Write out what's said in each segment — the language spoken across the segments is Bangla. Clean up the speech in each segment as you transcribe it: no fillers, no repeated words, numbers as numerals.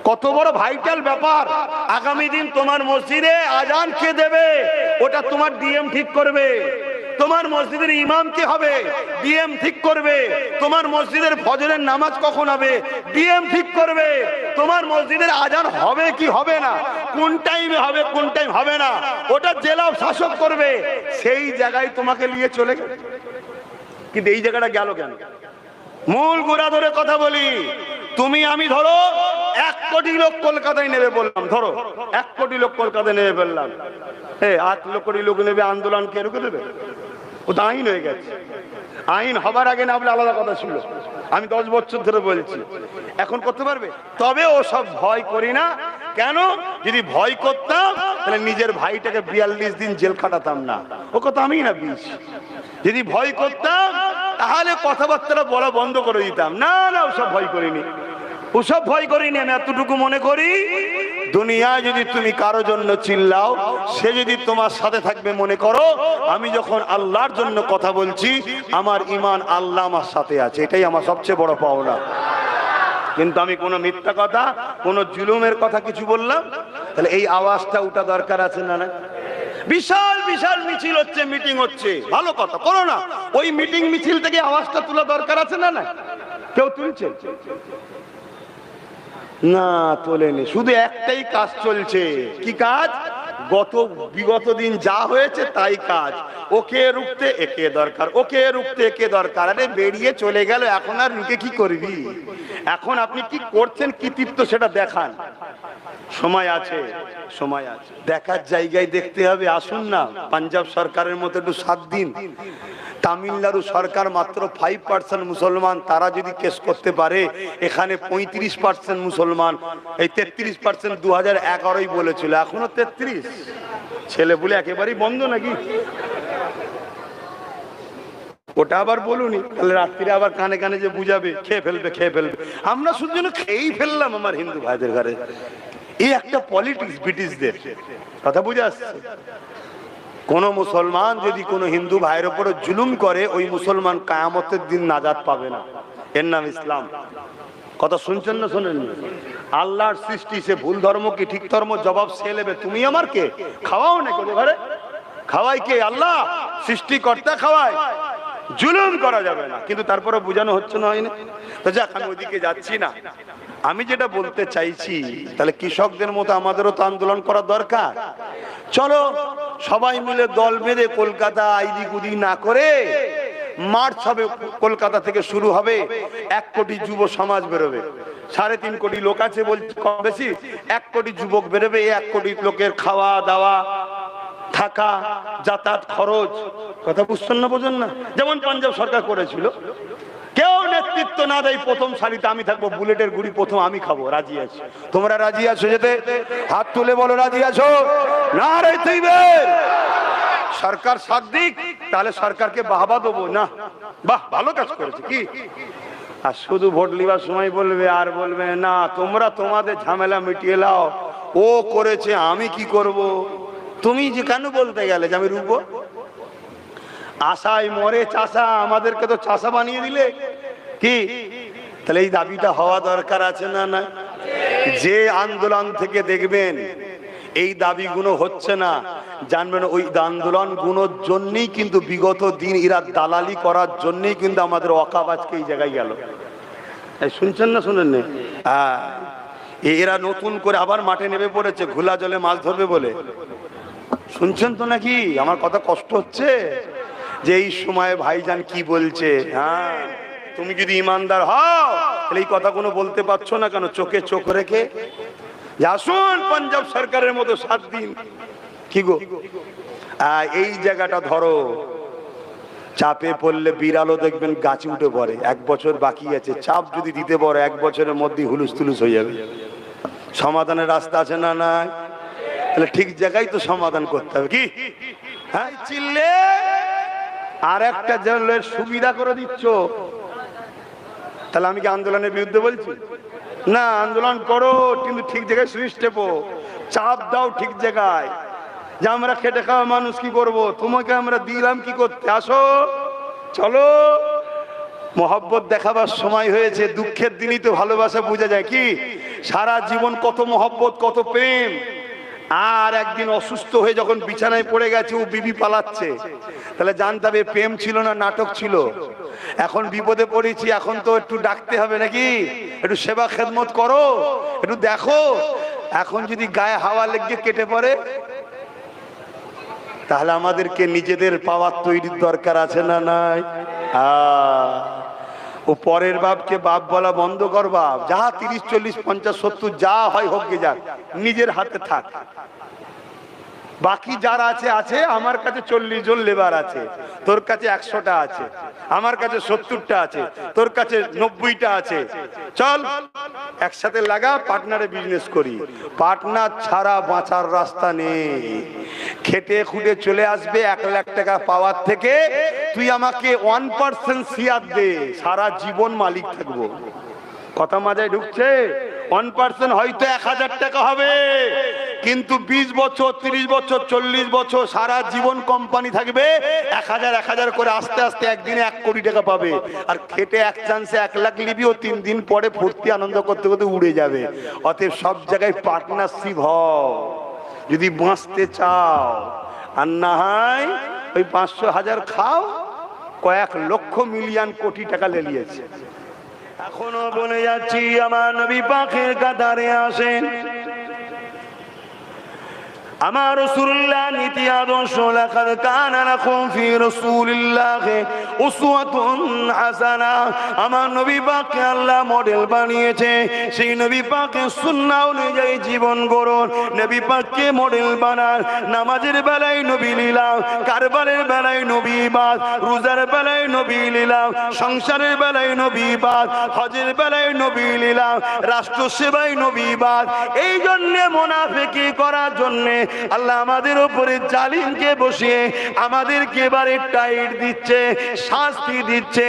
কত বড় ভাইটাল ব্যাপার। আগামী দিন তোমার মসজিদে আজান কে দেবে ওটা তোমার ডিএম ঠিক করবে। তোমার মসজিদের ইমাম কে হবে ডিএম ঠিক করবে। তোমার মসজিদের ফজরের নামাজ কখন হবে ডিএম ঠিক করবে। তোমার মসজিদের আজান হবে কি হবে না, কোন টাইমে হবে কোন টাইম হবে না, ওটা জেলা শাসক করবে। সেই জায়গায় তোমাকে নিয়ে চলে গেল, কিন্তু এই জায়গাটা গেল কেন? মূল গোড়া ধরে কথা বলি। তুমি আমি ধরো 1 কোটি লোক কলকাতায় নেবে বললাম, ধরো 1 কোটি লোক কলকাতায় নেবে বললাম, 8 কোটি লোক নেবে, আন্দোলন কে রুখে দেবে? ও তো আইন হয়ে গেছে। আইন হবার আগে না বলে আলাদা কথা ছিল। আমি 10 বছর ধরে বলছি, এখন করতে পারবে? তবে ও সব ভয় করি না। কেন? যদি ভয় করতাম তাহলে নিজের ভাইটাকে 42 দিন জেল খাটাতাম না। ও কথা আমি না 20। যদি ভয় করতাম তাহলে কথাবার্তা বলা বন্ধ করে দিতাম। না না, ওসব ভয় করিনি, ওসব ভয় করিনি। আমি এতটুকু মনে করি, দুনিয়ায় যদি তুমি কারো জন্য চিল্লাও, সে যদি তোমার সাথে থাকবে, মনে করো আমি যখন আল্লাহর জন্য কথা বলছি, আমার ঈমান আল্লাহ আমার সাথে আছে, এটাই আমার সবচেয়ে বড় পাওনা। কিন্তু আমি কোনো মিথ্যা কথা, কোনো জুলুমের কথা কিছু বললাম, তাহলে এই আওয়াজটা ওটা দরকার আছে না? না, বিশাল বিশাল মিছিল হচ্ছে, মিটিং হচ্ছে, ভালো কথা, করো না। ওই মিটিং মিছিল থেকে আওয়াজটা তোলা দরকার আছে না? না, কেউ তুলছে না, তোলেনি। শুধু একটাই কাজ চলছে। কি কাজ? বিগত দিন যা হয়েছে তাই কাজ। ওকে রুখতে একে দরকার, ওকে রুখতে একে দরকার। আরে বেরিয়ে চলে গেল, এখন আর রুখে কি করবি? এখন আপনি কি করছেন কৃতিত্ব সেটা দেখান। সময় আছে, সময় আছে, দেখার জায়গায় দেখতে হবে। আসুন না, পাঞ্জাব সরকারের মতো একটু 7 দিন। তামিলনাড়ু সরকার মাত্র 5% মুসলমান, তারা যদি কেস করতে পারে, এখানে 35% মুসলমান। এই 33% 2011 বলেছিল, এখনো 33। ছেলে বলে একেবারেই বন্ধ নাকি? ওটা আবার বলুনি, তাহলে রাত্রিরে আবার কানে কানে যে বুঝাবে, খেয়ে ফেলবে খেয়ে ফেলবে। আমরা শুধু যেন খেয়েই ফেললাম আমার হিন্দু ভাইদের ঘরে। এই একটা পলিটিক্স ব্রিটিশদের কথা বুঝে আসছে। কোন মুসলমান যদি কোন হিন্দু ভাইয়ের উপরে জুলুম করে, ওই মুসলমান কিয়ামতের দিন নাজাত পাবে না। এর নাম ইসলাম। কথা শুনছেন না শোনেন? আল্লাহর সৃষ্টি, সে ভুল ধর্ম কি ঠিক ধর্ম, জবাব সে নেবে। তুমি আমার কে? খাওয়াও না কোনো ঘরে? খাওয়াই কে? আল্লাহ সৃষ্টিকর্তা খাওয়ায়। জুলুম করা যাবে না, কিন্তু তারপরে বোঝানো হচ্ছে না, হয় না? তো যাক, আমি ওইদিকে যাচ্ছি না। আমি যেটা বলতে চাইছি, তাহলে কৃষকদের মতো আমাদেরও তো আন্দোলন করা দরকার। চলো সবাই মিলে দল বেঁধে কলকাতা আইদিক উদিক না করে মার্চ হবে, কলকাতা থেকে শুরু হবে। 1 কোটি যুব সমাজ বেরোবে, 3.5 কোটি লোক আছে বলছি, কম বেশি 1 কোটি যুবক বেরোবে। 1 কোটি লোকের খাওয়া দাওয়া, থাকা, যাতায়াত খরচ, কথা বুঝছেন না? বোঝেন না? যেমন পাঞ্জাব সরকার করেছিল, কেউ নেতৃত্ব না দেয়, প্রথম সারিতে আমি থাকবো, বুলেটের গুড়ি প্রথম আমি খাবো। রাজি আছি? তোমরা রাজি আছো যেতে? হাত তুলে বলো রাজি আছো? না রে তুইবের সরকার সাথ দিক, তাহলে সরকারকে বাহবা দেবো না, বাহ ভালো কাজ করেছে কি। আর শুধু ভোট লিবার সময় বলবে, আর বলবে না তোমরা তোমাদের ঝামেলা মিটিয়ে লাও, ও করেছে আমি কি করব। তুমি যে কেন বলতে গেলে যে আমি রুখবো? আশায় মরে চাষা, আমাদেরকে তো চাষা বানিয়ে দিলে কি? তাহলে এই দাবিটা হওয়া দরকার আছে না? না, যে আন্দোলন থেকে দেখবেন এই দাবিগুলো হচ্ছে না, জানবেন ওই আন্দোলন গুলোর জন্যই কিন্তু বিগত দিন এরা দালালি করার জন্যই কিন্তু আমাদের ওয়াকাফ আজকে এই জায়গায় গেল। শুনছেন না শুনেন না? এরা নতুন করে আবার মাঠে নেমে পড়েছে ঘোলা জলে মাছ ধরবে বলে। শুনছেন তো নাকি? আমার কথা কষ্ট হচ্ছে যে এই সময় ভাইজান কি বলছে। হ্যাঁ, তুমি যদি ইমানদার হও তাহলে এই কথা কোনো বলতে পারছো না কেন? চোখে চোখ রেখে আসুন পাঞ্জাব সরকারের মতো 7 দিন। কি গো, এই জায়গাটা ধরো, চাপে পড়লে বিড়ালও দেখবেন গাছে উঠে পড়ে। 1 বছর বাকি আছে, চাপ যদি দিতে পারো 1 বছরের মধ্যে হুলুস তুলুস হয়ে যাবে। সমাধানের রাস্তা আছে না? নাই? তাহলে ঠিক জায়গায় তো সমাধান করতে হবে। কি হ্যাঁ, চিল্লে আর একটা জনের সুবিধা করে দিচ্ছ, তাহলে আমি কি আন্দোলনের বিরুদ্ধে বলছি? না, আন্দোলন করো, কিন্তু ঠিক জায়গায় সুইচ টেপো, চাপ দাও ঠিক জায়গায়। যে আমরা খেটে খাওয়া মানুষ কি করব, তোমাকে আমরা দিলাম কি করতে, আসো চলো। মহব্বত দেখাবার সময় হয়েছে, দুঃখের দিনই তো ভালোবাসা বোঝা যায়। কি সারা জীবন কত মহব্বত, কত প্রেম, আর একদিন অসুস্থ হয়ে যখন বিছানায় পড়ে গেছে, ও বিবি পালাচ্ছে, তাহলে জানতে হবে প্রেম ছিল না নাটক ছিল। এখন বিপদে পড়েছি, এখন তো একটু ডাকতে হবে নাকি, একটু সেবা খেদমত করো, একটু দেখো। এখন যদি গায়ে হাওয়া লেগে কেটে পড়ে, তাহলে আমাদেরকে নিজেদের পাওয়ার তৈরির দরকার আছে না নাই? ও পরের বাপকে বাপ বলা বন্ধ কর। বাপ যা 30, 40, 50, 70 যা হয় হোক গে যাক, নিজের হাতে থাক। বাকি যারা আছে আছে, আমার কাছে 40 জন লেবার আছে, তোর কাছে 100টা আছে, আমার কাছে 70টা আছে, তোর কাছে 90টা আছে। চল একসাথে লাগা, পার্টনারে বিজনেস করি। পার্টনার ছাড়া বাঁচার রাস্তা নেই। খেটে খুঁটে চলে আসবে 1 লাখ টাকা পাওয়ার থেকে, তুই আমাকে 1% শেয়ার দে, সারা জীবন মালিক থাকবো। কথা মাথায় ঢুকছে? 1% হয়তো 1000 টাকা হবে, কিন্তু 20 বছর, 30 বছর, 40 বছর সারা জীবন কোম্পানি থাকবে। 1000 করে আস্তে আস্তে একদিনে 1 কোটি টাকা পাবে। আর খেটে এক চান্সে 1 লাখ লিবি, ও 3 দিন পরে ফুর্তি আনন্দ করতে করতে উড়ে যাবে। অতএব সব জায়গায় পার্টনারশিপ হও যদি বাঁচতে চাও। আর না হয় ওই 500, 1000 খাও, কয়েক লক্ষ মিলিয়ন কোটি টাকা লেলিয়েছে। এখনো বলে যাচ্ছি, আমার নবী পাকের কাতারে আসেন, আমার রাসূলুল্লাহ নীতি আদর্শ, লাকাদ কানা লাকুম ফি রাসূলিল্লাহি উসওয়াতুন হাসানা। আমার নবী পাককে আল্লাহ মডেল বানিয়েছে, সেই নবী পাকের সুন্নাহ অনুযায়ী জীবন গড়ুন। নবী পাককে মডেল বানান। নামাজের বেলায় নবী লীলা, কারবারের বেলায় নবী বাদ, রোজার বেলায় নবী লীলা, সংসারের বেলায় নবী বাদ, হজের বেলায় নবী লীলা, রাষ্ট্র সেবায় নবী বাদ। এই জন্য মুনাফিকি করার জন্য আল্লাহ আমাদের উপরে জালিমকে বসিয়ে আমাদেরকে এবারে টাইট দিচ্ছে, শাস্তি দিচ্ছে।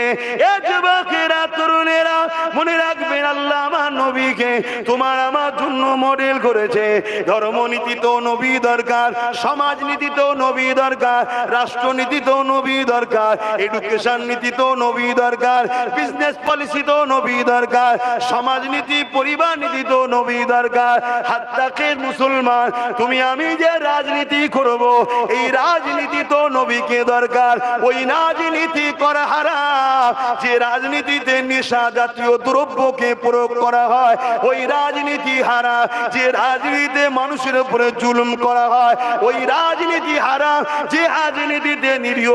এ যুবকেরা, তরুণেরা, মনে রাখবেন, আল্লাহ আমার নবীকে তোমার আমার জন্য মডেল করেছে। ধর্মনীতি তো নবী দরকার, সমাজনীতি তো নবী দরকার, রাষ্ট্রনীতি তো নবী দরকার, এডুকেশন নীতি তো নবী দরকার, বিজনেস পলিসি তো নবী দরকার, সমাজনীতি, পরিবার নীতি তো নবী দরকার। হাত্তাকে মুসলমান, তুমি আমি যে রাজনীতি করব, এই রাজনীতি তো নবীকে দরকার। ওই রাজনীতি করা হারাম যে রাজনীতিতে নেশা জাতীয় দ্রব্যকে প্রয়োগ করা হয়, ওই রাজনীতি হারাম যে রাজনীতিতে মানুষের উপরে জুলুম করা হয়, ওই রাজনীতি হারাম যে রাজনীতিতে নিরীহ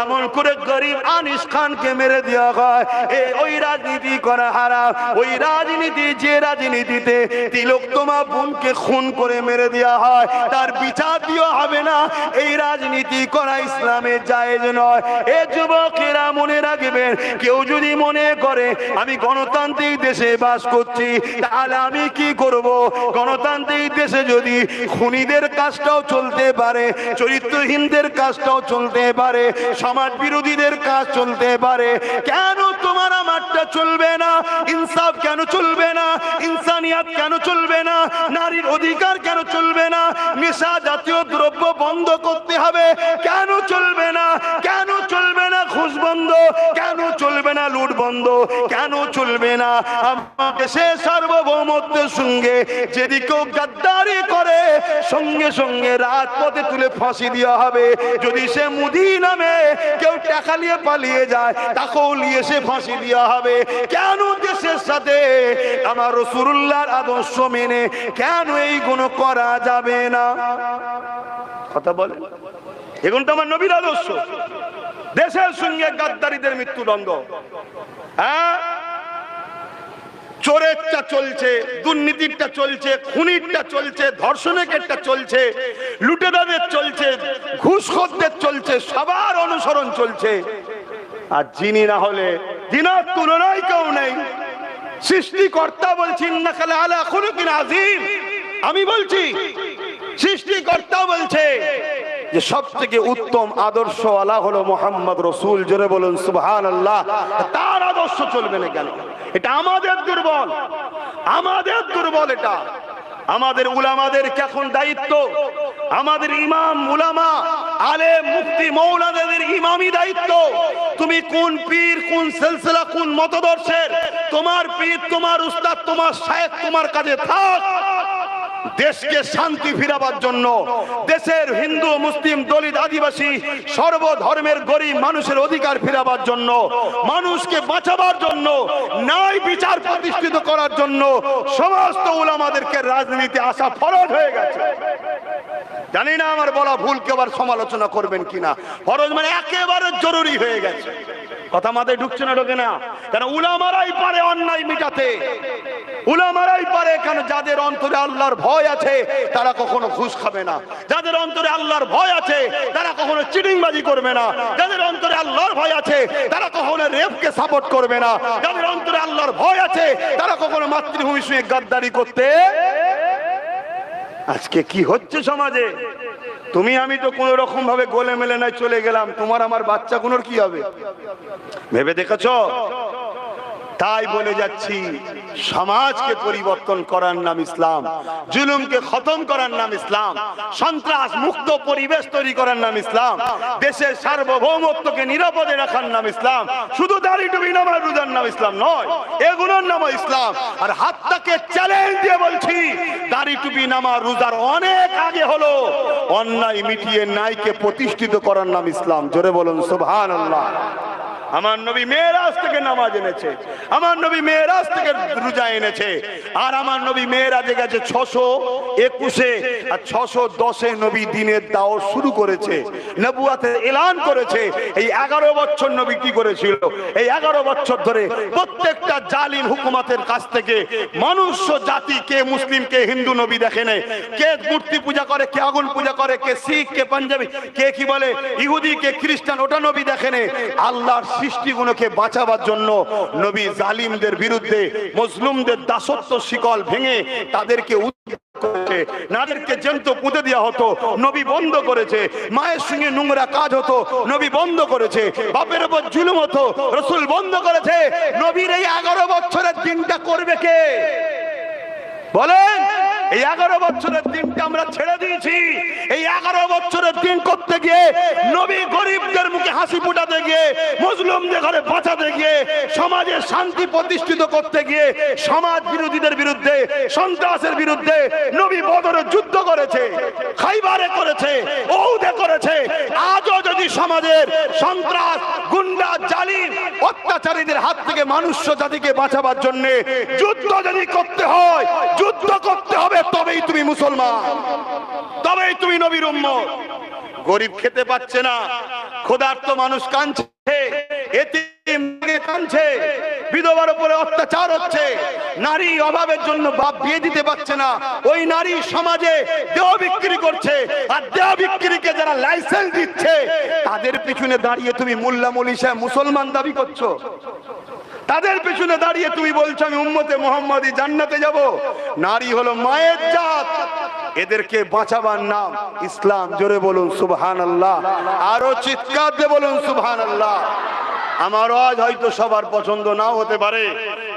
এমন করে গরিব আনিস খানকে মেরে দেওয়া হয়, ওই রাজনীতি করা হারাম। ওই রাজনীতি, যে রাজনীতিতে তিলোত্তমা বোনকে খুন করে মেরে দেওয়া হয়, তার বিচার দেওয়া হবে না, এই রাজনীতি করা ইসলামে জায়েজ নয়। এ যুবকেরা মনে রাখবেন, কেউ যদি মনে করে আমি গণতান্ত্রিক দেশে বাস করছি, তাহলে আমি কি করব? গণতান্ত্রিক দেশে যদি খুনিদের কাজটাও চলতে পারে, চরিত্রহীনদের কাজটাও চলতে পারে, সমাজ বিরোধীদের কাজ চলতে পারে, কেন তোমার আমারটা চলবে না? ইনসাফ কেন চলবে না? ইনসানিয়াত কেন চলবে না? নারীর অধিকার কেন চলবে না? নেশা জাতীয় দ্রব্য বন্ধ করতে হবে, কেন চলবে না? কেন চলবে না ঘুষ বন্ধ? কেন চলবে না লুট বন্ধ? কেন চলবে না আমার দেশে সার্বভৌমত্বের সঙ্গে যদি কেউ গাদ্দারি করে, সঙ্গে সঙ্গে রাজপথে তুলে ফাঁসি দেওয়া হবে। যদি সে মুদি নামে কেউ টাকা নিয়ে পালিয়ে যায়, তাকেও নিয়ে সে ফাঁসি দেওয়া হবে। কেন দেশের সাথে আমার রাসূলুল্লাহর আদর্শ মেনে কেন এইগুলো করা যাবে না? কথা বলে, এখন তো আমার নবীর আদর্শ। দেশের সঙ্গে গাদ্দারীদের মৃত্যুদণ্ড, হ্যাঁ, চোরেরটা চলছে, দুর্নীতিরটা চলছে, খুনিরটা চলছে, ধর্ষণেরটা চলছে, লুটেরাদের চলছে, ঘুষখোরদের চলছে, সবার অনুসরণ চলছে। আর যিনি না হলে দিনার তুলনায় কেউ নেই। সৃষ্টিকর্তা বলছি ইন্নাকা লাআলা খুলুকিন আযীম। আমি বলছি, সৃষ্টিকর্তা বলছে যে সব থেকে উত্তম আদর্শ আলা হলো মুহাম্মদ রাসূল। জোরে বলুন সুবহানাল্লাহ। তার আদর্শ চলবে না কেন? এটা আমাদের দুর্বল, আমাদের দুর্বল। এটা আমাদের উলামাদের এখন দায়িত্ব, আমাদের ইমাম উলামা আলেম মুফতি মৌলানাদের ইমামি দায়িত্ব। তুমি কোন পীর, কোন সিলসিলা, কোন মতদর্শের, তোমার পীর, তোমার উস্তাদ, তোমার শায়েখ তোমার কাছে থাক। দেশকে শান্তি ফিরাবার জন্য, দেশের হিন্দু, মুসলিম, দলিত, আদিবাসী সর্বধর্মের গরিব মানুষের অধিকার ফিরাবার জন্য, মানুষকে বাঁচাবার জন্য, ন্যায় বিচার প্রতিষ্ঠিত করার জন্য সমস্ত উলামাদেরকে রাজনীতি আসা ফরজ হয়ে গেছে। জানি না আমার বলা ভুল, কেউ আবার সমালোচনা করবেন কিনা। ফরজ মানে একেবারে জরুরি হয়ে গেছে। কথা মাথায় ঢুকছে না, ঢোকে না? কেন? উলামারাই পারে অন্যায় মিটাতে, উলামারাই পারে। কেন? যাদের অন্তরে আল্লাহর ভয় আছে তারা কখনো ঘুষ খাবে না, যাদের অন্তরে আল্লাহর ভয় আছে তারা কখনো চিটিংবাজি করবে না, যাদের অন্তরে আল্লাহর ভয় আছে তারা কখনো রেপকে সাপোর্ট করবে না, যাদের অন্তরে আল্লাহর ভয় আছে তারা কখনো মাতৃভূমি শুয়ে গাদ্দারি করতে। আজকে কি হচ্ছে সমাজে? তুমি আমি তো কোন রকম ভাবে গোলে মেলে নাই চলে গেলাম, তোমার আমার বাচ্চা কোনোর কি হবে ভেবে দেখেছো? তাই বলে যাচ্ছি, সমাজকে পরিবর্তন করার নাম ইসলাম, জুলুমকে খতম করার নাম ইসলাম, সন্ত্রাস মুক্ত পরিবেশ তৈরি করার নাম ইসলাম, দেশের সার্বভৌমত্বকে নিরাপদে রাখার নাম ইসলাম। শুধু দাড়ি টুপি নামাজ রোজার নাম ইসলাম নয়, এগুলোর নাম ইসলাম। আর হাতটাকে চ্যালেঞ্জ দিয়ে বলছি, দাড়ি টুপি নামাজ রোজার অনেক আগে হলো অন্যায় মিটিয়ে ন্যায়কে প্রতিষ্ঠিত করার নাম ইসলাম। জোরে বলুন সুবহানাল্লাহ। আমার নবী মেরাজ থেকে নামাজ এনেছে, আমার নবী মেরাজ থেকে রোজা এনেছে, আর আমার নবী মেরাজে গেছে 621-এ, আর 610-এ নবী দিনের দাওয়াত শুরু করেছে, নবুয়াতের এলান করেছে। এই 11 বছর নবী কি করেছিল? এই 11 বছর ধরে প্রত্যেকটা জালিম হুকুমতের কাছ থেকে মানুষ জাতি, কে মুসলিম কে হিন্দু নবী দেখে নেই, কে মূর্তি পূজা করে, কে আগুন পূজা করে, কে শিখ, কে পাঞ্জাবি, কে কি বলে ইহুদি, কে খ্রিস্টান, ওটা নবী দেখে নেই। আল্লাহর সৃষ্টিগুলোকে বাঁচাবার জন্য নবী জালিমদের বিরুদ্ধে, মজলুমদের দাসত্ব শিকল ভেঙে তাদেরকে নাদেরকে জ্যান্ত পুঁতে দেওয়া হতো, নবী বন্ধ করেছে। মায়ের সঙ্গে নোংরা কাজ হতো, নবী বন্ধ করেছে। বাপের উপর জুলুম হতো, রাসূল বন্ধ করেছে। নবীর এই 11 বছরের দিনটা করবে কে বলেন? এই 11 বছরের দিনটা আমরা ছেড়ে দিয়েছি। এই 11 বছরের দিন করতে গিয়ে, নবী গরিবদের মুখে হাসি ফুটাতে গিয়ে, মজলুমদের ঘরে বাঁচাতে গিয়ে, সমাজে শান্তি প্রতিষ্ঠিত করতে গিয়ে, সমাজ বিরোধীদের বিরুদ্ধে, সন্ত্রাসের বিরুদ্ধে নবী বদরে যুদ্ধ করেছে, খাইবারে করেছে, ওহুদে করেছে। আজও যদি সমাজের সন্ত্রাস, গুন্ডা, জালিম, অত্যাচারীদের হাত থেকে মানুষ জাতিকে বাঁচাবার জন্য যুদ্ধ যদি করতে হয়, যুদ্ধ করতে হবে, তবেই তুমি মুসলমান, তবেই তুমি নবীর উম্মত। গরিব খেতে পাচ্ছে না, ক্ষুধার্ত মানুষ কাঁদছে, এতিম কাঁদছে, বিধবার উপরে অত্যাচার হচ্ছে, নারী অভাবের জন্য বাপ বিয়ে দিতে পারছে না, ওই নারী সমাজে দেহ বিক্রি করছে। আর দেহ বিক্রিকে যারা লাইসেন্স দিচ্ছে তাদের পিছনে দাঁড়িয়ে তুমি মোল্লা মৌলভী সাহেব মুসলমান দাবি করছো, তাদের পিছনে দাঁড়িয়ে তুমি বলছো আমি উম্মতে মুহাম্মাদি জান্নাতে যাব। নারী হলো মায়ের জাত, এদেরকে বাঁচাবার নাম ইসলাম। জোরে বলুন সুবহানাল্লাহ, আরো চিৎকার দিয়ে বলুন সুবহানাল্লাহ। আমার আজ হয়তো সবার পছন্দ নাও হতে পারে,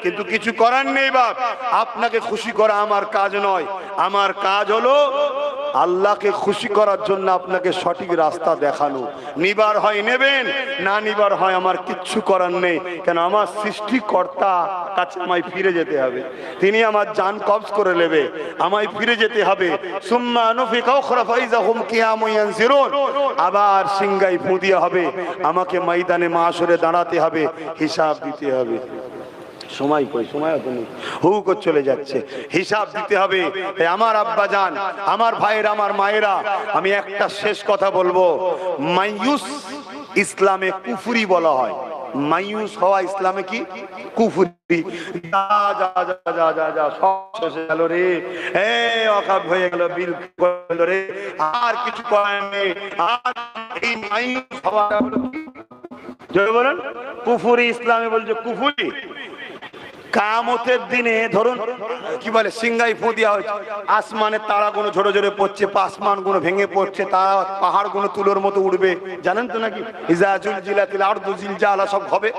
কিন্তু কিছু করার নেই বাপ। আপনাকে খুশি করা আমার কাজ নয়, আমার কাজ হলো আল্লাহকে খুশি করার জন্য আপনাকে সঠিক রাস্তা দেখানো। নিবার হয় নেবেন, না নিবার হয় আমার কিচ্ছু করার নেই। কেন? আমার সৃষ্টিকর্তা কাছে আমায় ফিরে যেতে হবে, তিনি আমার জান কবজ করে নেবে, আমায় ফিরে যেতে হবে। সুম্মা নুফিকা উখরা ফাইযা হুম কিয়ামুন ইয়ানজিরুন, আবার সিংগাই ফু দিয়া হবে, আমাকে ময়দানে মাশরে দাঁড়াতে হবে, হিসাব দিতে হবে। সময় কই, সময় তো নেই, হু করে চলে যাচ্ছে। হিসাব দিতে হবে। আমার আব্বা জান, আমার ভাইয়েরা, আমার মায়েরা, আমি একটা শেষ কথা বলবো। মাইয়ুস ইসলামে কুফরি বলা হয়। মাইয়ুস হওয়া ইসলামে কি? কুফরি। যা যা যা যা যা যা সব শেষ হয়ে গেল রে, ওয়াকাফ হয়ে গেল, বিল করল রে, আর কিছু করার নেই। আর এই মাইয়ুস হওয়াটা হলো জয় বলেন কুফরি। ইসলামে বলছে কুফরি। কিয়ামতের দিনে ধরুন কি বলে সিংগাই ফু দেওয়া হয়েছে, আসমানের তারাগুলো ঝরে ঝরে পড়ছে, আসমানগুলো ভেঙে পড়ছে, তারা পাহাড়গুলো তুলোর মতো উঠবে, জানেন তো নাকি? ইজা জুলজিলাতিল আরদু জিলজালা সব হবে।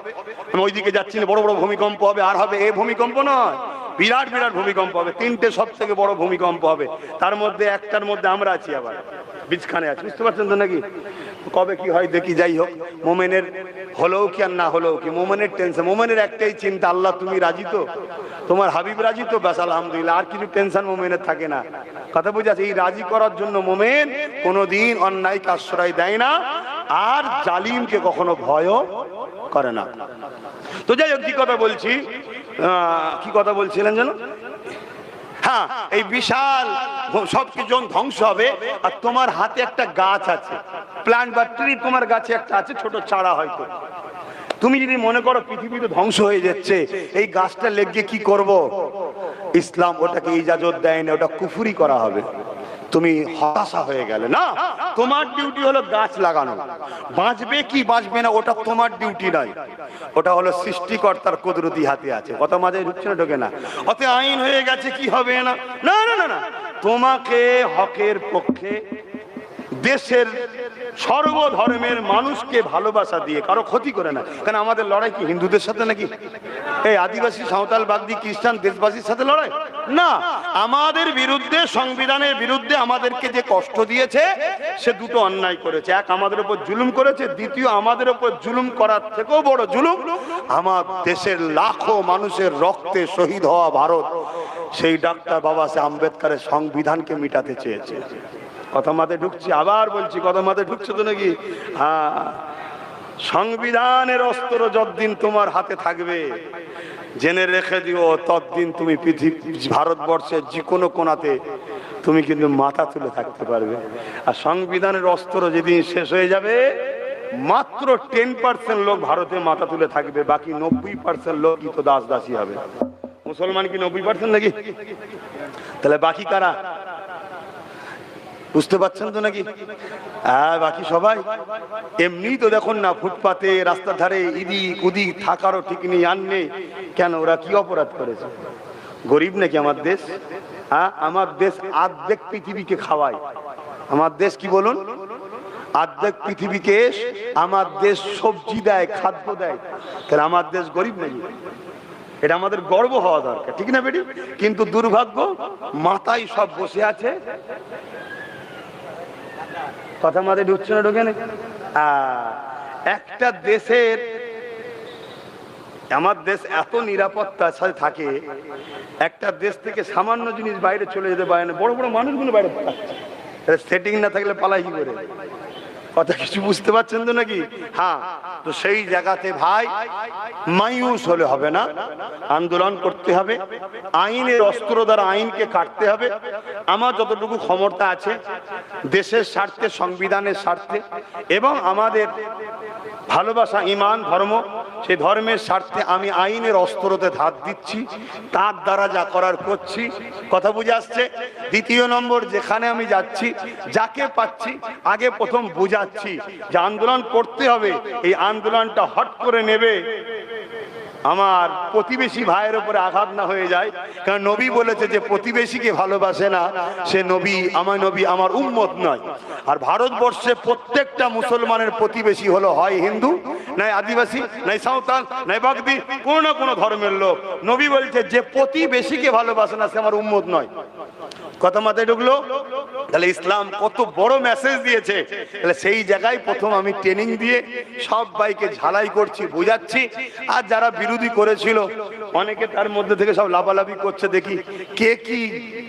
আমি ওইদিকে যাচ্ছি না, বড় বড় ভূমিকম্প হবে। আর হবে এই ভূমিকম্প নয়, বিরাট বিরাট ভূমিকম্প হবে। 3টে সব থেকে বড় ভূমিকম্প হবে, তার মধ্যে একটার মধ্যে আমরা আছি, আবার বীজখানে আছি, বুঝতে পারছেন তো নাকি? কবে কি হয় দেখি। যাই হোক, মোমেনের হলেও কি আর না হলেও কি, মোমেনের টেনশন, মোমেনের একটাই চিন্তা, আল্লাহ তুমি রাজি তো, তোমার হাবিব রাজি তো, ব্যাস আলহামদুলিল্লাহ, আর কিছু টেনশন মোমেনের থাকে না। কথা বুঝে আছে? এই রাজি করার জন্য মোমেন কোনোদিন অন্যায়কে আশ্রয় দেয় না, আর জালিমকে কখনো ভয়ও করে না। তো যাই হোক, কি কথা বলছি, কি কথা বলছিলেন যেন? হ্যাঁ, এই বিশাল সবকিছু ধ্বংস হবে, আর তোমার হাতে একটা গাছ আছে, প্ল্যান্ট বা ট্রি তোমার গাছে একটা আছে, ছোট চারা হয়তো। তুমি যদি মনে করো পৃথিবী তো ধ্বংস হয়ে যাচ্ছে, এই গাছটা লেগে কি করব? ইসলাম ওটাকে ইজাজত দেয় না, ওটা কুফরি করা হবে। তুমি হতাশা হয়ে গেলে না, তোমার ডিউটি হলো গাছ লাগানো। বাঁচবে কি বাঁচবে না ওটা তোমার ডিউটি নয়, ওটা হলো সৃষ্টিকর্তার কুদরতি হাতে আছে। কথা মাঝে ঢুকছে না? ঢোকে না? অত আইন হয়ে গেছে কি হবে না, না না না না, তোমাকে হকের পক্ষে দেশের সর্বধর্মের মানুষকে ভালোবাসা দিয়ে, কারো ক্ষতি করে না। কারণ আমাদের লড়াই কি হিন্দুদের সাথে নাকি? এই আদিবাসী, সাঁওতাল, বাগদি, খ্রিস্টান, দেশবাসীর সাথে লড়াই না। আমাদের বিরুদ্ধে, সংবিধানের বিরুদ্ধে আমাদেরকে যে কষ্ট দিয়েছে, সে দুটো অন্যায় করেছে। এক, আমাদের উপর জুলুম করেছে, দ্বিতীয়, আমাদের উপর জুলুম করার থেকেও বড় জুলুম, আমার দেশের লাখো মানুষের রক্তে শহীদ হওয়া ভারত, সেই ডাক্তার বাবা সাহেব আম্বেদকরের সংবিধানকে মিটাতে চেয়েছে। কথা মাথায় ঢুকছে? আবার বলছি, কথা মাথায় ঢুকছে তো নাকি? হ্যাঁ, সংবিধানের অস্ত্র যতদিন তোমার হাতে থাকবে, জেনে রেখে দিও, ততদিন তুমি ভারতবর্ষের যে কোনো কোণাতে তুমি কিন্তু মাথা তুলে থাকতে পারবে। আর সংবিধানের অস্ত্র যেদিন শেষ হয়ে যাবে, মাত্র 10% লোক ভারতে মাথা তুলে থাকবে, বাকি 90% লোকই তো দাস দাসী হবে। মুসলমান কি 90% নাকি? তাহলে বাকি কারা? বুঝতে পারছেন তো নাকি? হ্যাঁ, বাকি সবাই এমনি তো দেখুন না, ফুটপাতে, রাস্তার ধারে ইদিক উদিক থাকারও ঠিক নেই, আর নেই। কেন? ওরা কি অপরাধ করেছে? গরিব নাকি আমার দেশ? হ্যাঁ, আমার দেশ অর্ধেক পৃথিবীকে খাওয়ায়। আমার দেশ কি বলুন? অর্ধেক পৃথিবীকে আমার দেশ সবজি দেয়, খাদ্য দেয়। তাহলে আমার দেশ গরিব নাকি? এটা আমাদের গর্ব হওয়া দরকার, ঠিক না বেটি? কিন্তু দুর্ভাগ্য, মাথায় সব বসে আছে। কথা মাথায় ঢুকছে না? ঢোকে না? একটা দেশের, আমার দেশ এত নিরাপত্তার সাথে থাকে, একটা দেশ থেকে সামান্য জিনিস বাইরে চলে যেতে পারে না, বড় বড় মানুষগুলো বাইরে পালাচ্ছে। সেটিং না থাকলে পালাই কি করে? কথা কিছু বুঝতে পারছেন তো নাকি? হ্যাঁ, তো সেই জায়গাতে ভাই মায়ুস হলে হবে না, আন্দোলন করতে হবে, আইনের অস্ত্র দ্বারা আইনকে কাটতে হবে। আমার যতটুকু ক্ষমতা আছে, দেশের স্বার্থে, সংবিধানের স্বার্থে, এবং আমাদের ভালোবাসা, ইমান, ধর্ম, সেই ধর্মের স্বার্থে আমি আইনের অস্ত্রতে ধার দিচ্ছি, তার দ্বারা যা করার করছি। কথা বুঝে আসছে? দ্বিতীয় নম্বর, যেখানে আমি যাচ্ছি, যাকে পাচ্ছি, আগে প্রথম বুঝাচ্ছি যে আন্দোলন করতে হবে। এই আন্দোলনটা হট করে নেবে আমার প্রতিবেশী ভাইয়ের উপরে আঘাত না হয়ে যায়। কারণ নবী বলেছে যে প্রতিবেশীকে ভালোবাসে না, সে নবী, আমার নবী, আমার উম্মত নয়। আর ভারতবর্ষে প্রত্যেকটা মুসলমানের প্রতিবেশী হলো হয় হিন্দু, নাই আদিবাসী, নাই সাঁওতাল, নাই বাগদি, কোনো না কোনো ধর্মের লোক। নবী বলছে যে প্রতিবেশীকে ভালোবাসে না, সে আমার উম্মত নয়। কথা মাথায় ঢুকলো? তাহলে ইসলাম কত বড় মেসেজ দিয়েছে। তাহলে সেই জায়গায় প্রথম আমি ট্রেনিং দিয়ে সব ভাইকে ঝালাই করছি, বোঝাচ্ছি। আর যারা বিরোধী করেছিল, অনেকে তার মধ্যে থেকে সব লাফালাফি করছে, দেখি কে কি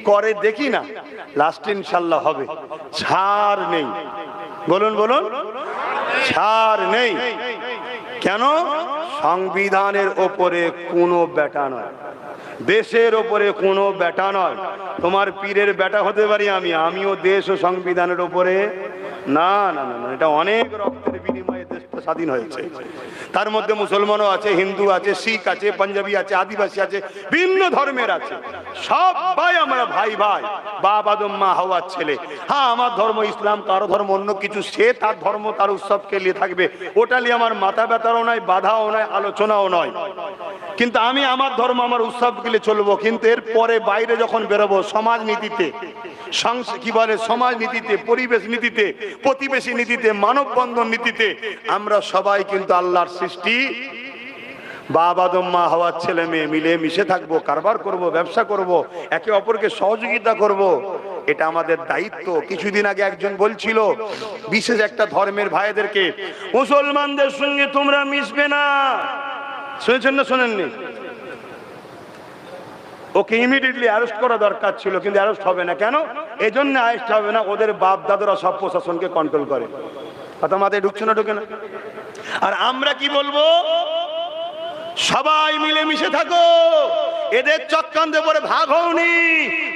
করে, দেখি না। লাস্ট ইনশাল্লাহ হবে, ছাড় নেই। বলুন বলুন, ছাড় নেই। কেন? সংবিধানের ওপরে কোনো বেটা নয়, দেশের ওপরে কোনো বেটা নয়। তোমার পীরের বেটা হতে পারি আমি, আমিও দেশ ও সংবিধানের ওপরে না। না না না, এটা অনেক রক্তের বিনিময়ে দেশটা স্বাধীন হয়েছে। তার মধ্যে মুসলমানও আছে, হিন্দু আছে, শিখ আছে, পাঞ্জাবি আছে, আদিবাসী আছে, ভিন্ন ধর্মের আছে। সবাই আমরা ভাই ভাই, বাপ আদম মা হাওয়ার ছেলে। হ্যাঁ, আমার ধর্ম ইসলাম, কারো ধর্ম অন্য কিছু, সে তার ধর্ম, তার উৎসবকে নিয়ে থাকবে। ওটা নিয়ে আমার মাথা ব্যথাও নয়, বাধাও নয়, আলোচনাও নয়। কিন্তু আমি আমার ধর্ম, আমার উৎসব গেলে চলবো। কিন্তু এর পরে বাইরে যখন বেরোবো, সমাজ নীতিতে, কি বলে, সমাজ নীতিতে, পরিবেশ নীতিতে, প্রতিবেশী নীতিতে, মানববন্ধন নীতিতে আমরা সবাই কিন্তু আল্লাহর সৃষ্টি, বাপ আদম মা হাওয়ার ছেলে মেয়ে, মিলে মিশে থাকবো, কারবার করব, ব্যবসা করব, একে অপরকে সহযোগিতা করব। এটা আমাদের দায়িত্ব। কিছুদিন আগে একজন বলছিল বিশেষ একটা ধর্মের ভাইদেরকে, মুসলমানদের সঙ্গে তোমরা মিশবে না। শুনেছেন না শোনেননি? ওকে ইমিডিয়েটলি অ্যারেস্ট করা দরকার ছিল, কিন্তু অ্যারেস্ট হবে না। কেন? এই জন্য অ্যারেস্ট হবে না, ওদের বাপ দাদুরা সব প্রশাসনকে কন্ট্রোল করে। কথা মাথায় ঢুকছে না ঢুকে না? আর আমরা কি বলবো? সবাই মিলে মিশে থাকো, এদের চক্রান্তে পরে ভাগ হওনি,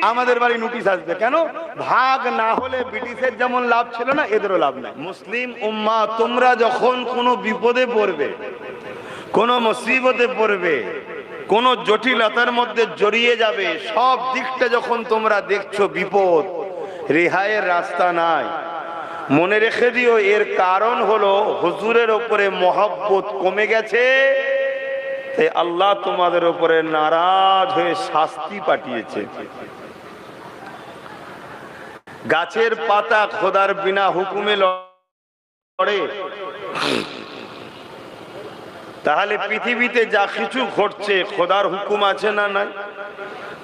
আমাদের বাড়ি নোটিশ আসবে। কেন? ভাগ না হলে ব্রিটিশের যেমন লাভ ছিল না, এদেরও লাভ নাই। মুসলিম উম্মাহ, তোমরা যখন কোনো বিপদে পড়বে, কোনো মুসিবতে পড়বে, কোন জটিলতার মধ্যে জড়িয়ে যাবে, সব দিকটা যখন তোমরা দেখছো বিপদ, রেহাইয়ের রাস্তা নাই, মনে রেখে দিও এর কারণ হলো হুজুরের উপরে মহব্বত কমে গেছে, তাই আল্লাহ তোমাদের উপরে নারাজ হয়ে শাস্তি পাঠিয়েছে। গাছের পাতা খোদার বিনা হুকুমে লড়ে, তাহলে পৃথিবীতে যা কিছু ঘটছে খোদার হুকুম আছে না নাই?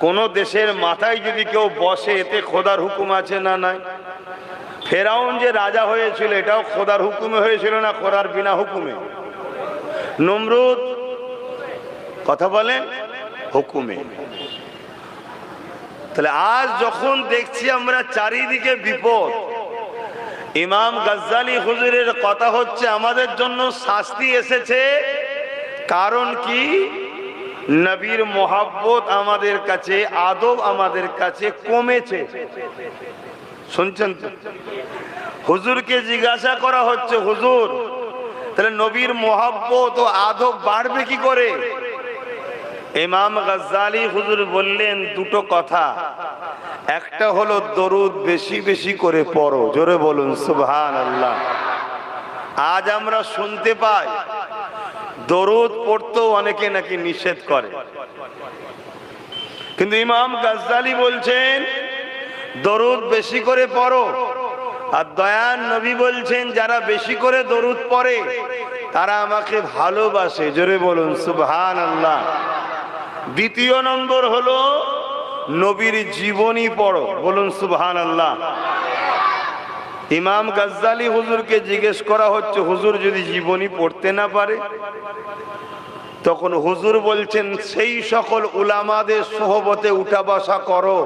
কোন দেশের মাথায় যদি কেউ বসে, এতে খোদার হুকুম আছে না নাই? ফেরাউন যে রাজা হয়েছিল, এটাও খোদার হুকুমে হয়েছিল না খোদার বিনা হুকুমে? নমরুদ, কথা বলেন, হুকুমে। তাহলে আজ যখন দেখছি আমরা চারিদিকে বিপদ, ইমাম গাজ্জালি হুজুরের কথা হচ্ছে আমাদের জন্য শাস্তি এসেছে। কারণ কি? নবীর মোহাব্বত আমাদের কাছে, আদব আমাদের কাছে কমেছে। শুনছেন তো? হুজুরকে জিজ্ঞাসা করা হচ্ছে, হুজুর তাহলে নবীর মোহাব্বত ও আদব বাড়বে কি করে? ইমাম গাজ্জালি হুজুর বললেন দুটো কথা। একটা হলো দরুদ বেশি বেশি করে পড়ো, জোরে বলুন সুবহানাল্লাহ। আজ আমরা শুনতে পাই দরুদ পড়তেও অনেকে নাকি নিষেধ করে, কিন্তু ইমাম গাজ্জালি বলছেন দরুদ বেশি করে পড়ো। আর দয়ান নবী বলছেন যারা বেশি করে দরুদ পড়ে তারা আমাকে ভালোবাসে, জোরে বলুন সুবহানাল্লাহ। দ্বিতীয় নম্বর হলো নবীর জীবনী পড়ো, বলুন সুবহানাল্লাহ। ইমাম গাজ্জালি হুজুরকে জিজ্ঞেস করা হচ্ছে, হুজুর যদি জীবনী পড়তে না পারে? তখন হুজুর বলছেন সেই সকল উলামাদের সোহবতে উঠা বসা করো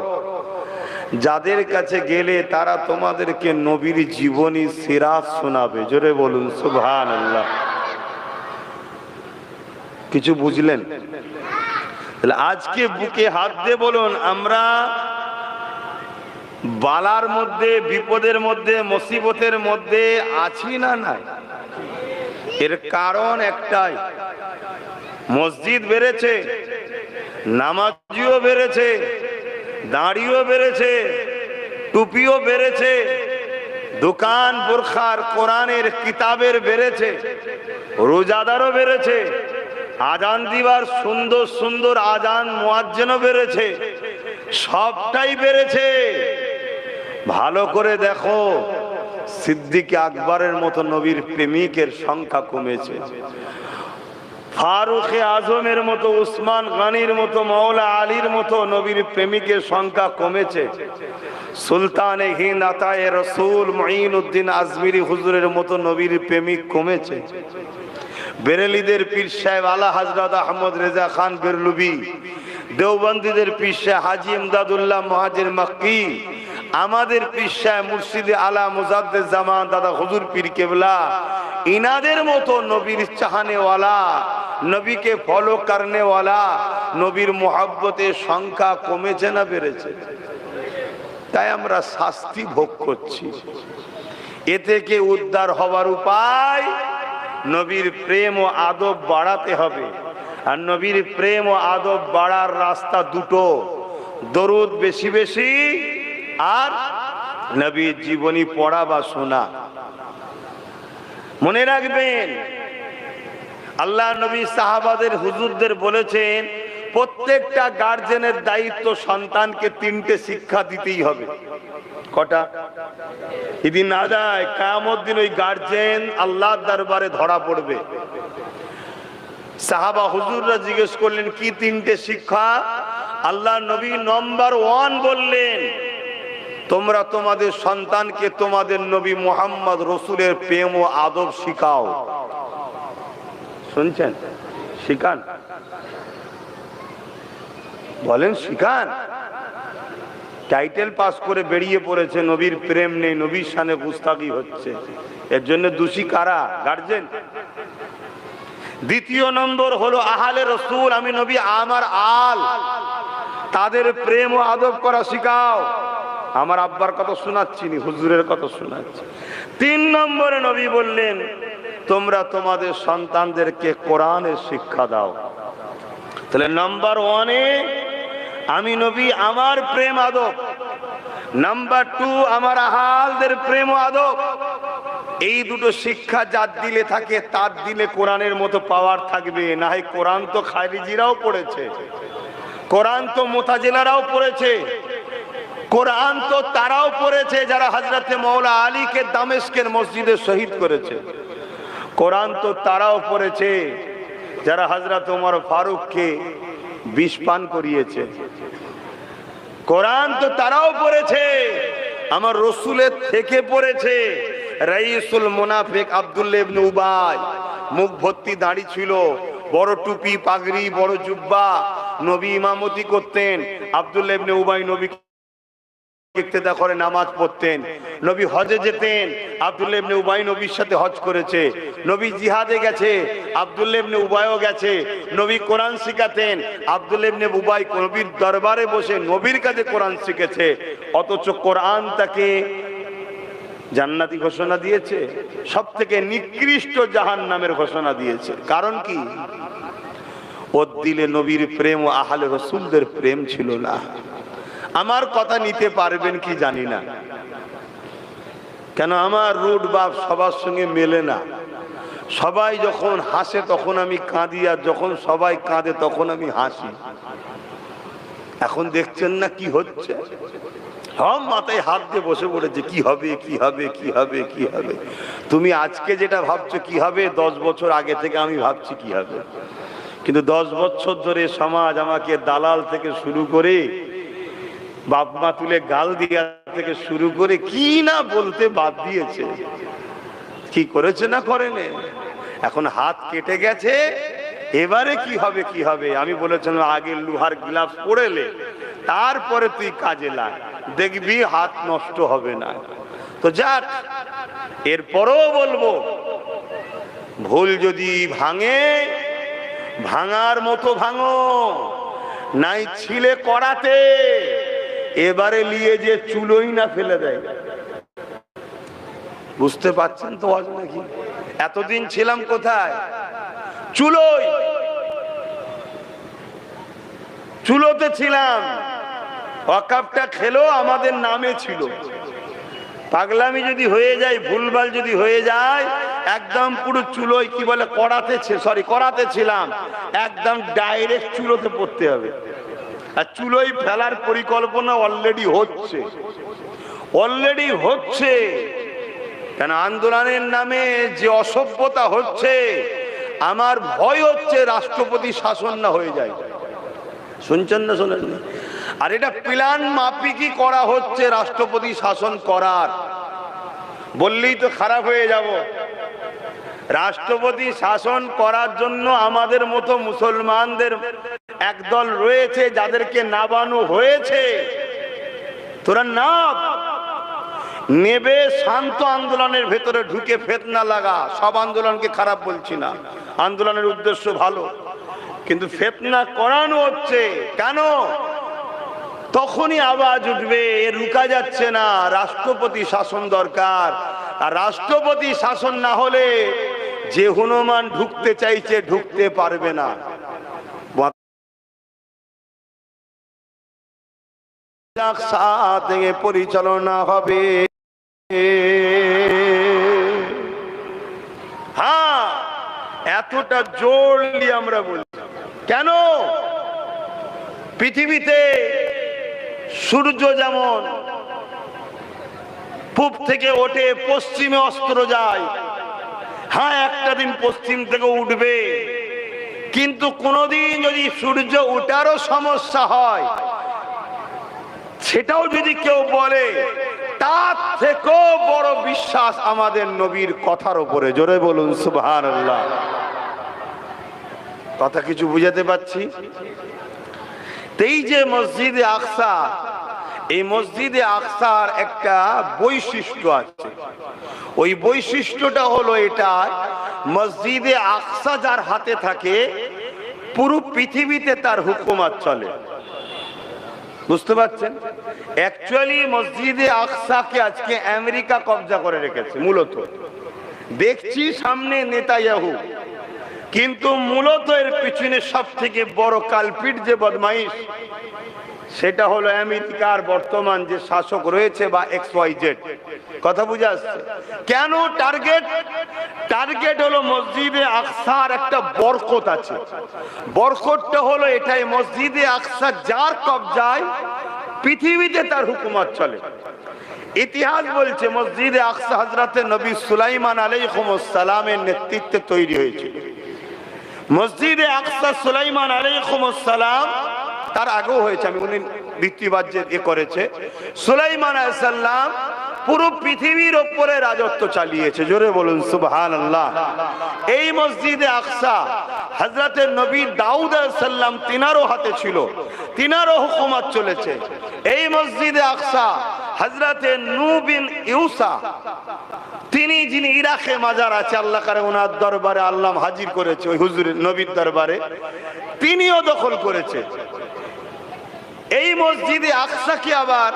যাদের কাছে গেলে তারা তোমাদেরকে নবীর জীবনী সিরাত শোনাবে, জোরে বলুন সুবহানাল্লাহ। কিছু বুঝলেন? তাহলে আজকে বুকে হাত দিয়ে বলুন, আমরা বালার মধ্যে, বিপদের মধ্যে, মুসিবতের মধ্যে আছি না নাই? এর কারণ একটাই, মসজিদ বেড়েছে, নামাজিও বেড়েছে, দাড়িও বেড়েছে, টুপিও বেড়েছে, দোকান বোরখার কোরআনের কিতাবের বেড়েছে, রোজাদারও বেড়েছে, আজান দিবার সুন্দর সুন্দর আজান মুয়াজ্জিনও বেড়েছে, সবটাই বেড়েছে। ভালো করে দেখো, সিদ্দিক আকবরের মতো নবীর প্রেমিকের সংখ্যা কমেছে, ফারুক আজমের মতো, উসমান গনির মতো, মৌলা আলীর মতো নবীর প্রেমিকের সংখ্যা কমেছে, সুলতানে হিন্দ আতায়ে রসুল মুঈনুদ্দিন আজমিরি হুজুরের মতো নবীর প্রেমিক কমেছে, বেরেলিদের পীর সাহেব আলা হযরত আহমদ রেজা খান বেরলুবি, দেওবন্দীদের পীর সাহেব হাজী ইমদাদুল্লাহ মুহাজির মক্কি, আমাদের পীর সাহেব মুর্শিদে আলা মুজাদ্দিদ জামান দাদা হুজুর পীর কেবলা, ইনাদের মতো নবীর চাহনেওয়ালা, নবীকে ফলো করনেওয়ালা, নবীর মোহাব্বতের সংখ্যা কমেছে না বেড়েছে? তাই আমরা শাস্তি ভোগ করছি। এ থেকে উদ্ধার হবার উপায়, নবীর প্রেম ও আদব বাড়াতে হবে। আর নবীর প্রেম ও আদব বাড়ার রাস্তা দুটো, দরুদ বেশি বেশি আর নবীর জীবনী পড়া বা শোনা। মনে রাখবেন, আল্লাহ নবী সাহাবাদের হুজুরদের বলেছেন প্রত্যেকটা গার্জেনের দায়িত্ব সন্তানকে 3টে শিক্ষা দিতেই হবে। কটা? যদি না দেয় কিয়ামত দিন ওই গার্জেন আল্লাহর দরবারে ধরা পড়বে। সাহাবা হুজুররা জিজ্ঞেস করলেন কি 3টে শিক্ষা? আল্লাহ নবী নম্বর 1 বললেন তোমরা তোমাদের সন্তানকে তোমাদের নবী মুহাম্মদ রসুলের প্রেম ও আদব শিখাও। শুনছেন? শিখান, বলেন শিখান। টাইটেল পাস করে বেরিয়ে পড়েছে নবীর প্রেম নেই, নবীর শানে গুস্তাখি হচ্ছে। এর জন্য দোষী কারা? গার্জেন। দ্বিতীয় নম্বর হলো আহলে রসুল, আমি নবী আমার আল, তাদের প্রেম ও আদব করা শিখাও। আমার আব্বার কথা শোনাচ্ছি, হুজুরের কথা শোনাচ্ছি। 3 নম্বরে নবী বললেন তোমরা তোমাদের সন্তানদেরকে কোরআনের শিক্ষা দাও। তাহলে নাম্বার 1-এ আমি নবী আমার প্রেম আদব, নাম্বার 2 আমার আহালদের প্রেম ও আদব। এই দুটো শিক্ষা যার দিলে থাকে তার দিলে কোরআনের মতো পাওয়ার থাকবে। না হয় কোরআন তো খারিজিরাও পড়েছে, কোরআন তো মুতাজিলারাও পড়েছে, কোরআন তো তারাও পড়েছে যারা হযরতে মৌলা আলীকে দামেস্কের মসজিদে শহীদ করেছে, কোরআন তো তারাও পড়েছে যারা হযরত ওমর ফারুককে বিষ পান করিয়েছে, কোরআন তো তারাও পড়েছে আমার রসুলের থেকে পড়েছে। রাইসুল মুনাফিক আব্দুল্লাহ ইবনে উবাই, মুখ ভর্তি দাড়ি ছিল, বড় টুপি পাগড়ি বড় জুব্বা, নবী ইমামতি করতেন। আব্দুল্লাহ ইবনে উবাই নবী ইক্তেদা করে নামাজ পড়তেন। নবী হজে যেতেন, আব্দুল্লাহ ইবনে উবাই নবীর সাথে হজ করেছে। নবী জিহাদে গেছে, আব্দুল্লাহ ইবনে উবাইও গেছে। নবী কোরআন শিখাতেন, আব্দুল্লাহ ইবনে উবাই নবীর দরবারে বসে নবীর কাছে কোরআন শিখেছে। অথচ কোরআন তাকে জান্নাতি ঘোষণা দিয়েছে, সব থেকে নিকৃষ্ট জাহান্নামের ঘোষণা দিয়েছে। কারণ কি? ওর দিলে নবীর প্রেম ও আহলে রসুলদের প্রেম ছিল না। আমার কথা নিতে পারবেন কি জানি না, কেন আমার রুট বাপ সবার সঙ্গে মেলে না। সবাই যখন হাসে তখন আমি কাঁদি, আর যখন সবাই কাঁদে তখন আমি হাসি। এখন দেখছেন না কি হচ্ছে? সব মাথায় হাত দিয়ে বসে পড়েছে, কি হবে কি হবে কি হবে কি হবে। তুমি আজকে যেটা ভাবছো কি হবে, 10 বছর আগে থেকে আমি ভাবছি কি হবে। কিন্তু 10 বছর ধরে সমাজ আমাকে দালাল থেকে শুরু করে, বাপ মা তুলে গাল দিয়া থেকে শুরু করে কি না বলতে বাদ দিয়েছে। কি করেছে না করেনি, এখন হাত কেটে গেছে। এবারে কি হবে কি হবে। আমি বলেছিলাম আগে লোহার গ্লাভস পরেলে তারপরে তুই কাজে লাগ, দেখবি হাত নষ্ট হবে না। তো যাক, এরপরও বলবো ভুল যদি ভাঙে ভাঙার মতো ভাঙো, নাই ছিলে করাতে এবারে নিয়ে যে চুলোই না ফেলে দেয়। বুঝতে পারছেন তো আজ নাকি? এতদিন ছিলাম কোথায়? চুলোই, চুলোতে ছিলাম। ওয়াকাফটা খেলো আমাদের নামে ছিল। পাগলামি যদি হয়ে যায়, ভুলভাল যদি হয়ে যায়, একদম পুরো চুলোই কি বলে কড়াতে, সরি কড়াতে ছিলাম, একদম ডাইরেক্ট চুলোতে পড়তে হবে। আর চুলোই ফেলার পরিকল্পনা অলরেডি হচ্ছে, অলরেডি হচ্ছে। কেন আন্দোলনের নামে যে অসভ্যতা হচ্ছে, আমার ভয় হচ্ছে রাষ্ট্রপতি শাসন না হয়ে যায়। শুনছেন না শোনেন? আর এটা প্ল্যান মাফিকই করা হচ্ছে রাষ্ট্রপতি শাসন করার। বললেই তো খারাপ হয়ে যাব। রাষ্ট্রপতি শাসন করার জন্য আমাদের মতো মুসলমানদের একদল রয়েছে যাদেরকে নাবানো হয়েছে। তোরা না নেবে, শান্ত আন্দোলনের ভেতরে ঢুকে ফিতনা লাগা। সব আন্দোলনকে খারাপ বলছি না, আন্দোলনের উদ্দেশ্য ভালো, কিন্তু ফিতনা করানো হচ্ছে কেন? তখনই আওয়াজ উঠবে, রুকা যাচ্ছে না, রাষ্ট্রপতি শাসন দরকার। আর রাষ্ট্রপতি শাসন না হলে যে হনুমান ঢুকতে চাইছে ঢুকতে পারবে না। পরিচালনা হবে। হ্যাঁ, এতটা জোর নিয়ে আমরা বলছি কেন? পৃথিবীতে সূর্য যেমন পূব থেকে ওঠে, পশ্চিমে অস্ত যায়। হ্যাঁ, একটা দিন পশ্চিম থেকে উঠবে, কিন্তু কোনদিন যদি সূর্য ওঠারও সমস্যা হয়, সেটাও যদি কেউ বলে, তার থেকেও বড় বিশ্বাস আমাদের নবীর কথার উপরে। জোরে বলুন সুবহানাল্লাহ। কথা কিছু বুঝাতে পারছি? এই যে মসজিদে আকসা, এই মসজিদে আকসার একটা বৈশিষ্ট্য আছে। ওই বৈশিষ্ট্যটা হলো এটা, মসজিদে আকসা যার হাতে থাকে পুরো পৃথিবীতে তার হুকুমত চলে। বুঝতে পারছেন? অ্যাকচুয়ালি মসজিদে আকসাকে আজকে আমেরিকা কবজা করে রেখেছে মূলত। দেখছি সামনে নেতানিয়াহু, কিন্তু মূলত এর পিছনে সব থেকে বড় কালপিট যে বদমাইশ, সেটা হলো আমেরিকার বর্তমান যে শাসক রয়েছে বা XYZ। কথা বুঝে আসছে? কেন টার্গেট হলো মসজিদে আকসার একটা বরকত আছে। বরকতটা হলো এটাই, মসজিদে আকসা যার কবজায় পৃথিবীতে তার হুকুমত চলে। ইতিহাস বলছে মসজিদে আকসা হযরতে নবী সুলাইমান আলাইহিস সালামের নেতৃত্বে তৈরি হয়েছিল। মসজিদে আকসা সুলাইমান আলাইহিস সালাম, তার আগেও হয়েছে, আমি উনি দ্বিতীয়বার যে করেছে, সুলাইমান আলাইহিস সালাম পুরো পৃথিবীর উপরে রাজত্ব চালিয়েছে। জোরে বলুন সুবহানাল্লাহ। এই মসজিদে আকসা হযরতে নবী দাউদ আলাইহিস সালাম তিনারও হাতে ছিল, তিনারও হুকুমত চলেছে। এই মসজিদে আকসা হযরতে নূহ বিন ইউসা, তিনি যিনি ইরাকে মাজার আছে, আল্লাহ করে ওনার দরবারে আল্লাহ হাজির করেছে, ওই হুজুরের নবীর দরবারে, তিনিও দখল করেছে। এই মসজিদে আকসাকে আবার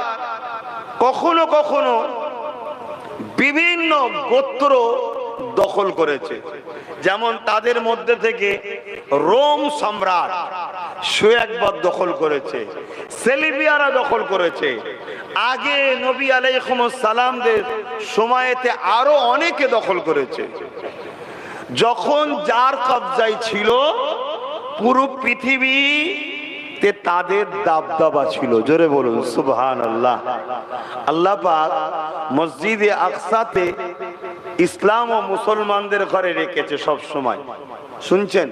কখনো কখনো বিভিন্ন গোত্র দখল করেছে। যেমন তাদের মধ্যে থেকে রোম সম্রাট সে একবার দখল করেছে, সেলিবিয়ারা দখল করেছে। আগে নবী আলাইহিস সালামদের সময়তে আরো অনেকে দখল করেছে। যখন যার কবজায় ছিল পুরো পৃথিবী তাদের দাবদাবা ছিল। জোরে বলুন সুবহানাল্লাহ। আল্লাহ পাক মসজিদে আকসাতে ইসলাম ও মুসলমানদের ঘরে রেখেছে সব সময়, শুনছেন?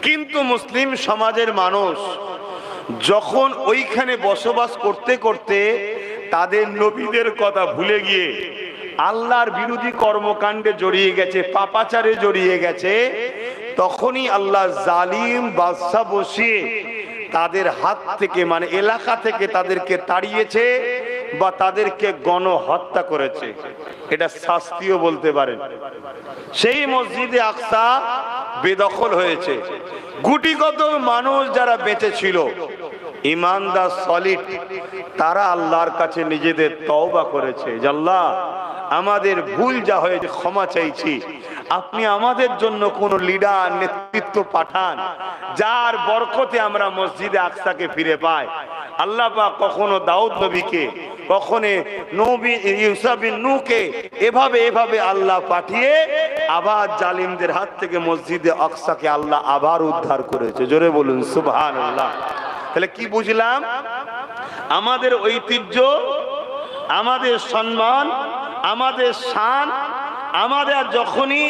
কিন্তু মুসলিম সমাজের মানুষ যখন ওইখানে বসবাস করতে করতে তাদের নবীদের কথা ভুলে গিয়ে আল্লাহর বিরোধী কর্মকাণ্ডে জড়িয়ে গেছে, পাপাচারে জড়িয়ে গেছে, তখনই আল্লাহ জালিম বাদশা বসিয়ে তাদের হাত থেকে, মানে এলাকা থেকে তাদেরকে তাড়িয়েছে বা তাদেরকে গণহত্যা করেছে। এটা শাস্তিও বলতে পারেন। সেই মসজিদে আকসা বেদখল হয়েছে। গুটিগত মানুষ যারা বেঁচে ছিল, ইমানদার সলিড, তারা আল্লাহর কাছে নিজেদের তওবা করেছে যে আল্লাহ আমাদের ভুল যা হয়েছে ক্ষমা চাইছি, আপনি আমাদের জন্য কোন লিডার নেতৃত্ব পাঠান যার বরকতে আমরা মসজিদে আকসাকে ফিরে পাই। আল্লাহ পাক কখনো দাউদ নবীকে, কখনো নবী ইউসা বিন নূহকে এভাবে আল্লাহ পাঠিয়ে আবার জালিমদের হাত থেকে মসজিদে আকসাকে আল্লাহ আবার উদ্ধার করেছে। জোরে বলুন সুবহানাল্লাহ। তাহলে কি বুঝলাম? আমাদের ঐতিহ্য, আমাদের সম্মান, আমাদের শান, আমাদের যখনই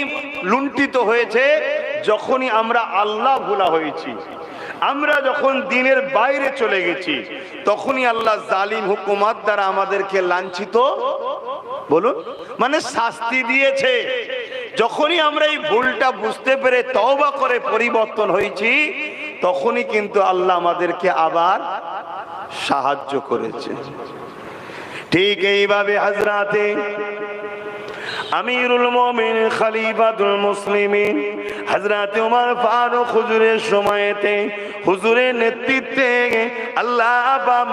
লুণ্ঠিত হয়েছে, যখনই আমরা আল্লাহ ভোলা হয়েছি, আমরা যখন দিনের বাইরে চলে গেছি, তখনই আল্লাহ জালিম হুকুমত দ্বারা আমাদেরকে লাঞ্ছিত, বলুন, মানে শাস্তি দিয়েছে। যখনই আমরা এই ভুলটা বুঝতে পেরে তওবা করে পরিবর্তন হয়েছি, তখনই কিন্তু আল্লাহ আমাদেরকে আবার সাহায্য করেছে। ঠিক এইভাবে হযরতে আমিরুল মুমিনিন খলিফাতুল মুসলিমিন হযরত ওমর ফারুক হুজুরের সময়তে, হুজুরের নেতৃত্বে আল্লাহ পাক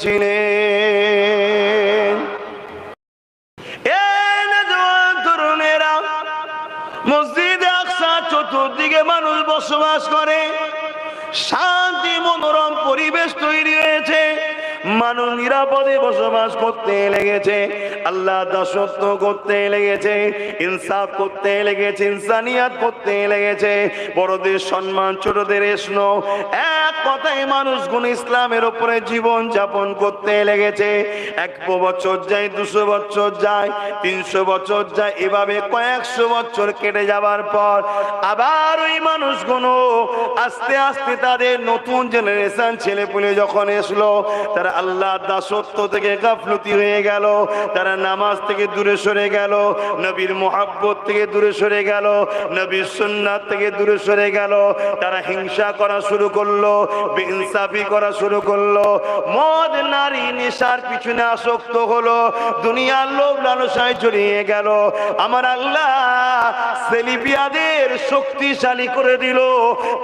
ছিলেন। তরুণেরা, মসজিদে আকসা চতুর্দিকে মানুষ বসবাস করে, শান্তি মনোরম পরিবেশ তৈরি হয়েছে। মানুষ নিরাপদে বসবাস করতে লেগেছে, আল্লাহ দাসত্ব করতে লেগেছে, ইনসাফ করতে লেগেছে, ইনসানিয়াত করতে লেগেছে, বড়দের সম্মান ছোটদের স্নেহ, এক কথায় মানুষগুলো ইসলামের উপরে জীবন যাপন করতে লেগেছে। 100 বছর যায়, 200 বছর যায়, 300 বছর যায়, এভাবে কয়েকশো বছর কেটে যাবার পর আবার ওই মানুষগুলো আস্তে আস্তে তাদের নতুন জেনারেশন ছেলেপুলে যখন এসলো, তারা আল্লাহ দাসত্ব থেকে গাফলতি হয়ে গেল, তারা নামাজ থেকে দূরে সরে গেল, নবীর মোহাব্বত থেকে দূরে সরে গেল, নবীর সুন্নাত থেকে দূরে সরে গেল, তারা হিংসা করা শুরু করলো, বেইনসাফি করা শুরু করলো, মদ নারী নেশার পিছনে আসক্ত হলো, দুনিয়ার লোভ লালসায় জড়িয়ে গেল। আমার আল্লাহ সেলিবিয়াদের শক্তিশালী করে দিল,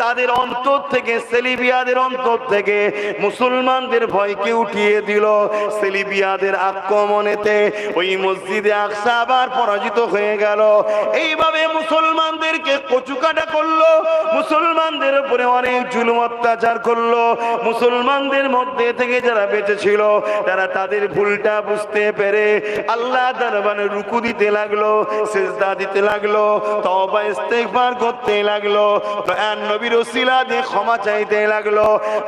তাদের অন্তর থেকে, সেলিবিয়াদের অন্তর থেকে মুসলমানদের ভয়কে উঠিয়ে দিল। সেলিবিয়াদের আক্রমণেতে ওই মসজিদে আকসা আবার পরাজিত হয়ে গেল। এইভাবে মুসলমানদেরকে কচুকাটা করলো, মুসলমানদের উপরে অনেক জুলুম অত্যাচার করলো। মুসলমানদের মধ্যে থেকে যারা বেঁচে ছিল তারা তাদের ভুলটা বুঝতে পেরে আল্লাহ দরবারে রুকু দিতে লাগলো, সিজদা দিতে লাগলো, তওবা ইস্তেগফার করতে লাগলো, দয়ার নবীর ওসিলা দিয়ে ক্ষমা চাইতে লাগলো।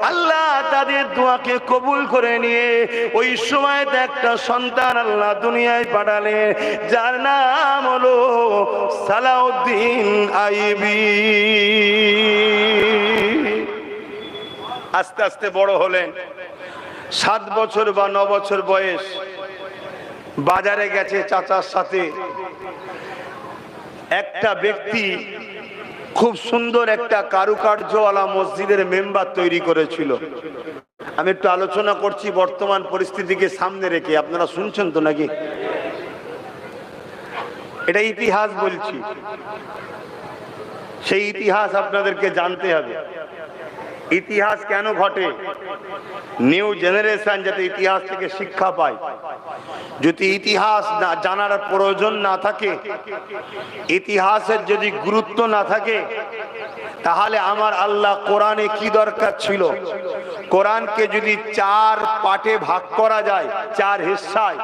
আল্লাহ তাদের দোয়াকে কবুল করে নিয়ে ওই সময়তে একটা সন্তান আল্লাহ দুনিয়ায় পাঠালেন, যার নাম হলো সালাউদ্দিন আইয়ুবী। আস্তে আস্তে বড় হলেন, 7 বছর বা 9 বছর বয়স, বাজারে গেছে চাচার সাথে। একটা ব্যক্তি খুব সুন্দর একটা কারুকার্যওয়ালা মসজিদের মেম্বার তৈরি করেছিল। আমি একটু আলোচনা করছি বর্তমান পরিস্থিতিকে সামনে রেখে, আপনারা শুনছেন তো নাকি? এটা ইতিহাস বলছি, সেই ইতিহাস আপনাদেরকে জানতে হবে। ইতিহাস কেন ঘটে, নিউ জেনারেশন যাতে ইতিহাস থেকে শিক্ষা পায়। যদি ইতিহাস না জানার প্রয়োজন না থাকে, ইতিহাসের যদি গুরুত্ব না থাকে, তাহলে আমার আল্লাহ কোরআনে কি দরকার ছিল? কোরআনকে যদি 4 পার্টে ভাগ করা যায়, 4 হিস্সায়,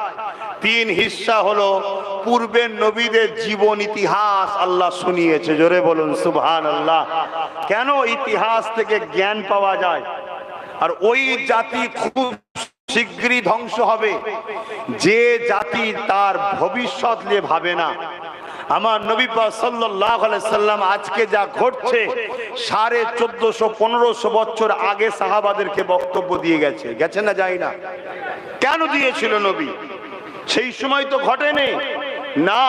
3 হিস্সা হলো পূর্বের নবীদের জীবন ইতিহাস আল্লাহ শুনিয়েছে। জোরে বলুন সুবহানাল্লাহ। কেন? ইতিহাস থেকে জ্ঞান পাওয়া যায়। আর ওই জাতি খুব শীঘ্রই ধ্বংস হবে যে জাতি তার ভবিষ্যৎ নিয়ে ভাবে না। আমার নবী পাক সাল্লাল্লাহু আলাইহি সাল্লাম আজকে যা ঘটছে 1450-1500 বছর আগে সাহাবাদেরকে বক্তব্য দিয়ে গেছে না, যায় না? কেন দিয়েছিল নবী? সেই সময় তো ঘটেনি না।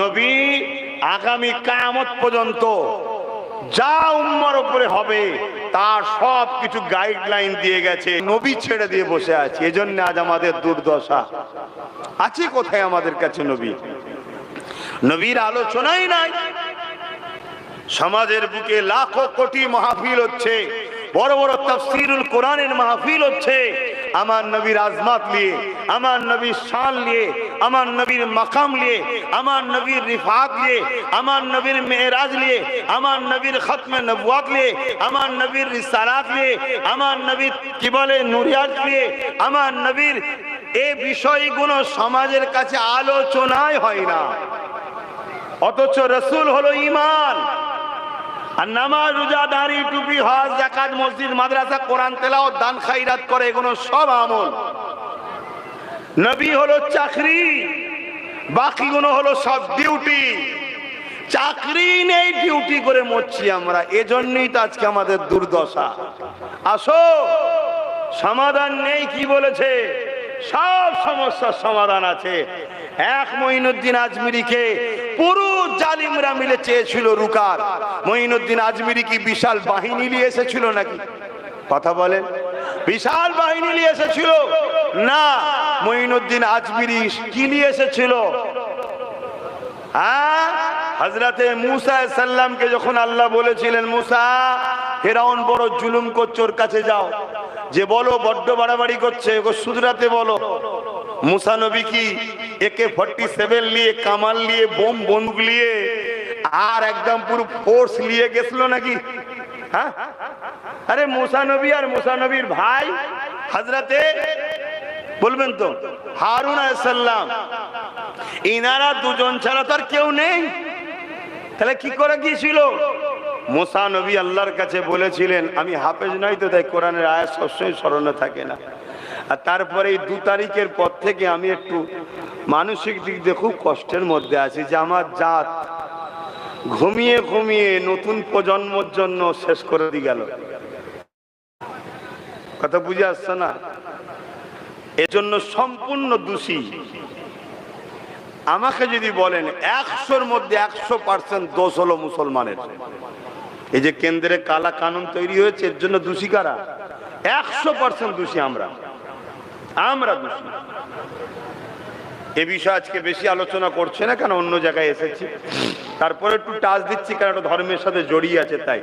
নবী আগামী কিয়ামত পর্যন্ত যা উম্মার উপরে হবে তার সব কিছু গাইডলাইন দিয়ে গেছে, নবী ছেড়ে দিয়ে বসে আছে। এজন্য আজ আমাদের দুর্দশা। আছে কোথায় আমাদের কাছে নবী? নবীর আলোচনাই নাই। সমাজের বুকে লাখো কোটি মাহফিল হচ্ছে, বড় বড় তাফসীরুল কোরআনের মাহফিল হচ্ছে, আমার নবীর আজমাত নিয়ে, আমার নবীর শান নিয়ে, আমার নবীর মাকাম নিয়ে, আমার নবীর রিফাত নিয়ে, আমার নবীর মেরাজ নিয়ে, আমার নবীর খতমে নবুয়াত নিয়ে, আমার নবীর রিসালাত নিয়ে, আমার নবীর কি বলে নুরিয়াত নিয়ে, আমার নবীর এই বিষয়গুলো সমাজের কাছে আলোচনাই হয় না। অথচ রাসূল হলো ঈমান। আর নামাজ, রোজা, দাড়ি, টুপি, হজ, যাকাত, মসজিদ, মাদ্রাসা, কোরআন তেলাওয়াত, দান খায়রাত করে, এগুলো সব আমল। নবী হলো চাকরি, বাকিগুলো হলো সব ডিউটি। চাকরি নেই, ডিউটি করে মরছি আমরা। এজন্যই তো আজকে আমাদের দুর্দশা। আসো, সমাধান নেই কি বলেছে? সব সমস্যার সমাধান আছে। এক মঈনুদ্দিন আজমিরিকে পুরো জালিমরা মিলে চেয়েছিল রুকার। মঈনুদ্দিন আজমিরি কি বিশাল বাহিনী নিয়ে এসেছিল নাকি? কথা বলেন, বিশাল বাহিনী নিয়ে এসেছিল না। মঈনুদ্দিন আজমিরি কি নিয়ে এসেছিল? হযরতে মুসা আলাইহিস সালামকে যখন আল্লাহ বলেছিলেন, মুসা ফেরাউন বড় জুলুম করছে, ওর কাছে যাও, যে বলো বড্ড বাড়াবাড়ি করছে, ওকে শুধরাতে বলো। মুসা নবী কি AK-47 নিয়ে, কামাল নিয়ে, বোম বন্দুক নিয়ে আর একদম পুরো ফোর্স নিয়ে গেছিল নাকি? হ্যাঁ, আরে মুসা নবী আর মুসা নবীর ভাই হযরতে বলবেন তো হারুন আলাইহিস সালাম, ইনারা দুজন ছাড়া তার কেউ নেই। তাহলে কি করে গিয়েছিল? মুসা নবী আল্লাহর কাছে বলেছিলেন, আমি হাফেজ নই তো, তাই কোরআনের আয়াত সবসময় স্মরণে থাকে না। আর তারপরে এই 2 তারিখের পর থেকে আমি একটু মানসিক দিক দিয়ে খুব কষ্টের মধ্যে আছি যে আমার জাত ঘুমিয়ে ঘুমিয়ে নতুন প্রজন্মর জন্য শেষ করে দিয়ে গেল। কথা বুঝে আসছে না? এজন্য সম্পূর্ণ দোষী। আমাকে যদি বলেন 100-র মধ্যে 100% দোষ হলো মুসলমানের। এই যে কেন্দ্রে কালা কানুন তৈরি হয়েছে, এর জন্য দোষী কারা? 100% দোষী আমরা দোষী। এ বিষয়ে আজকে বেশি আলোচনা করছে না, কেন অন্য জায়গায় এসেছি। তারপরে একটু টাচ দিচ্ছি, কারণ এটা ধর্মের সাথে জড়িয়ে আছে। তাই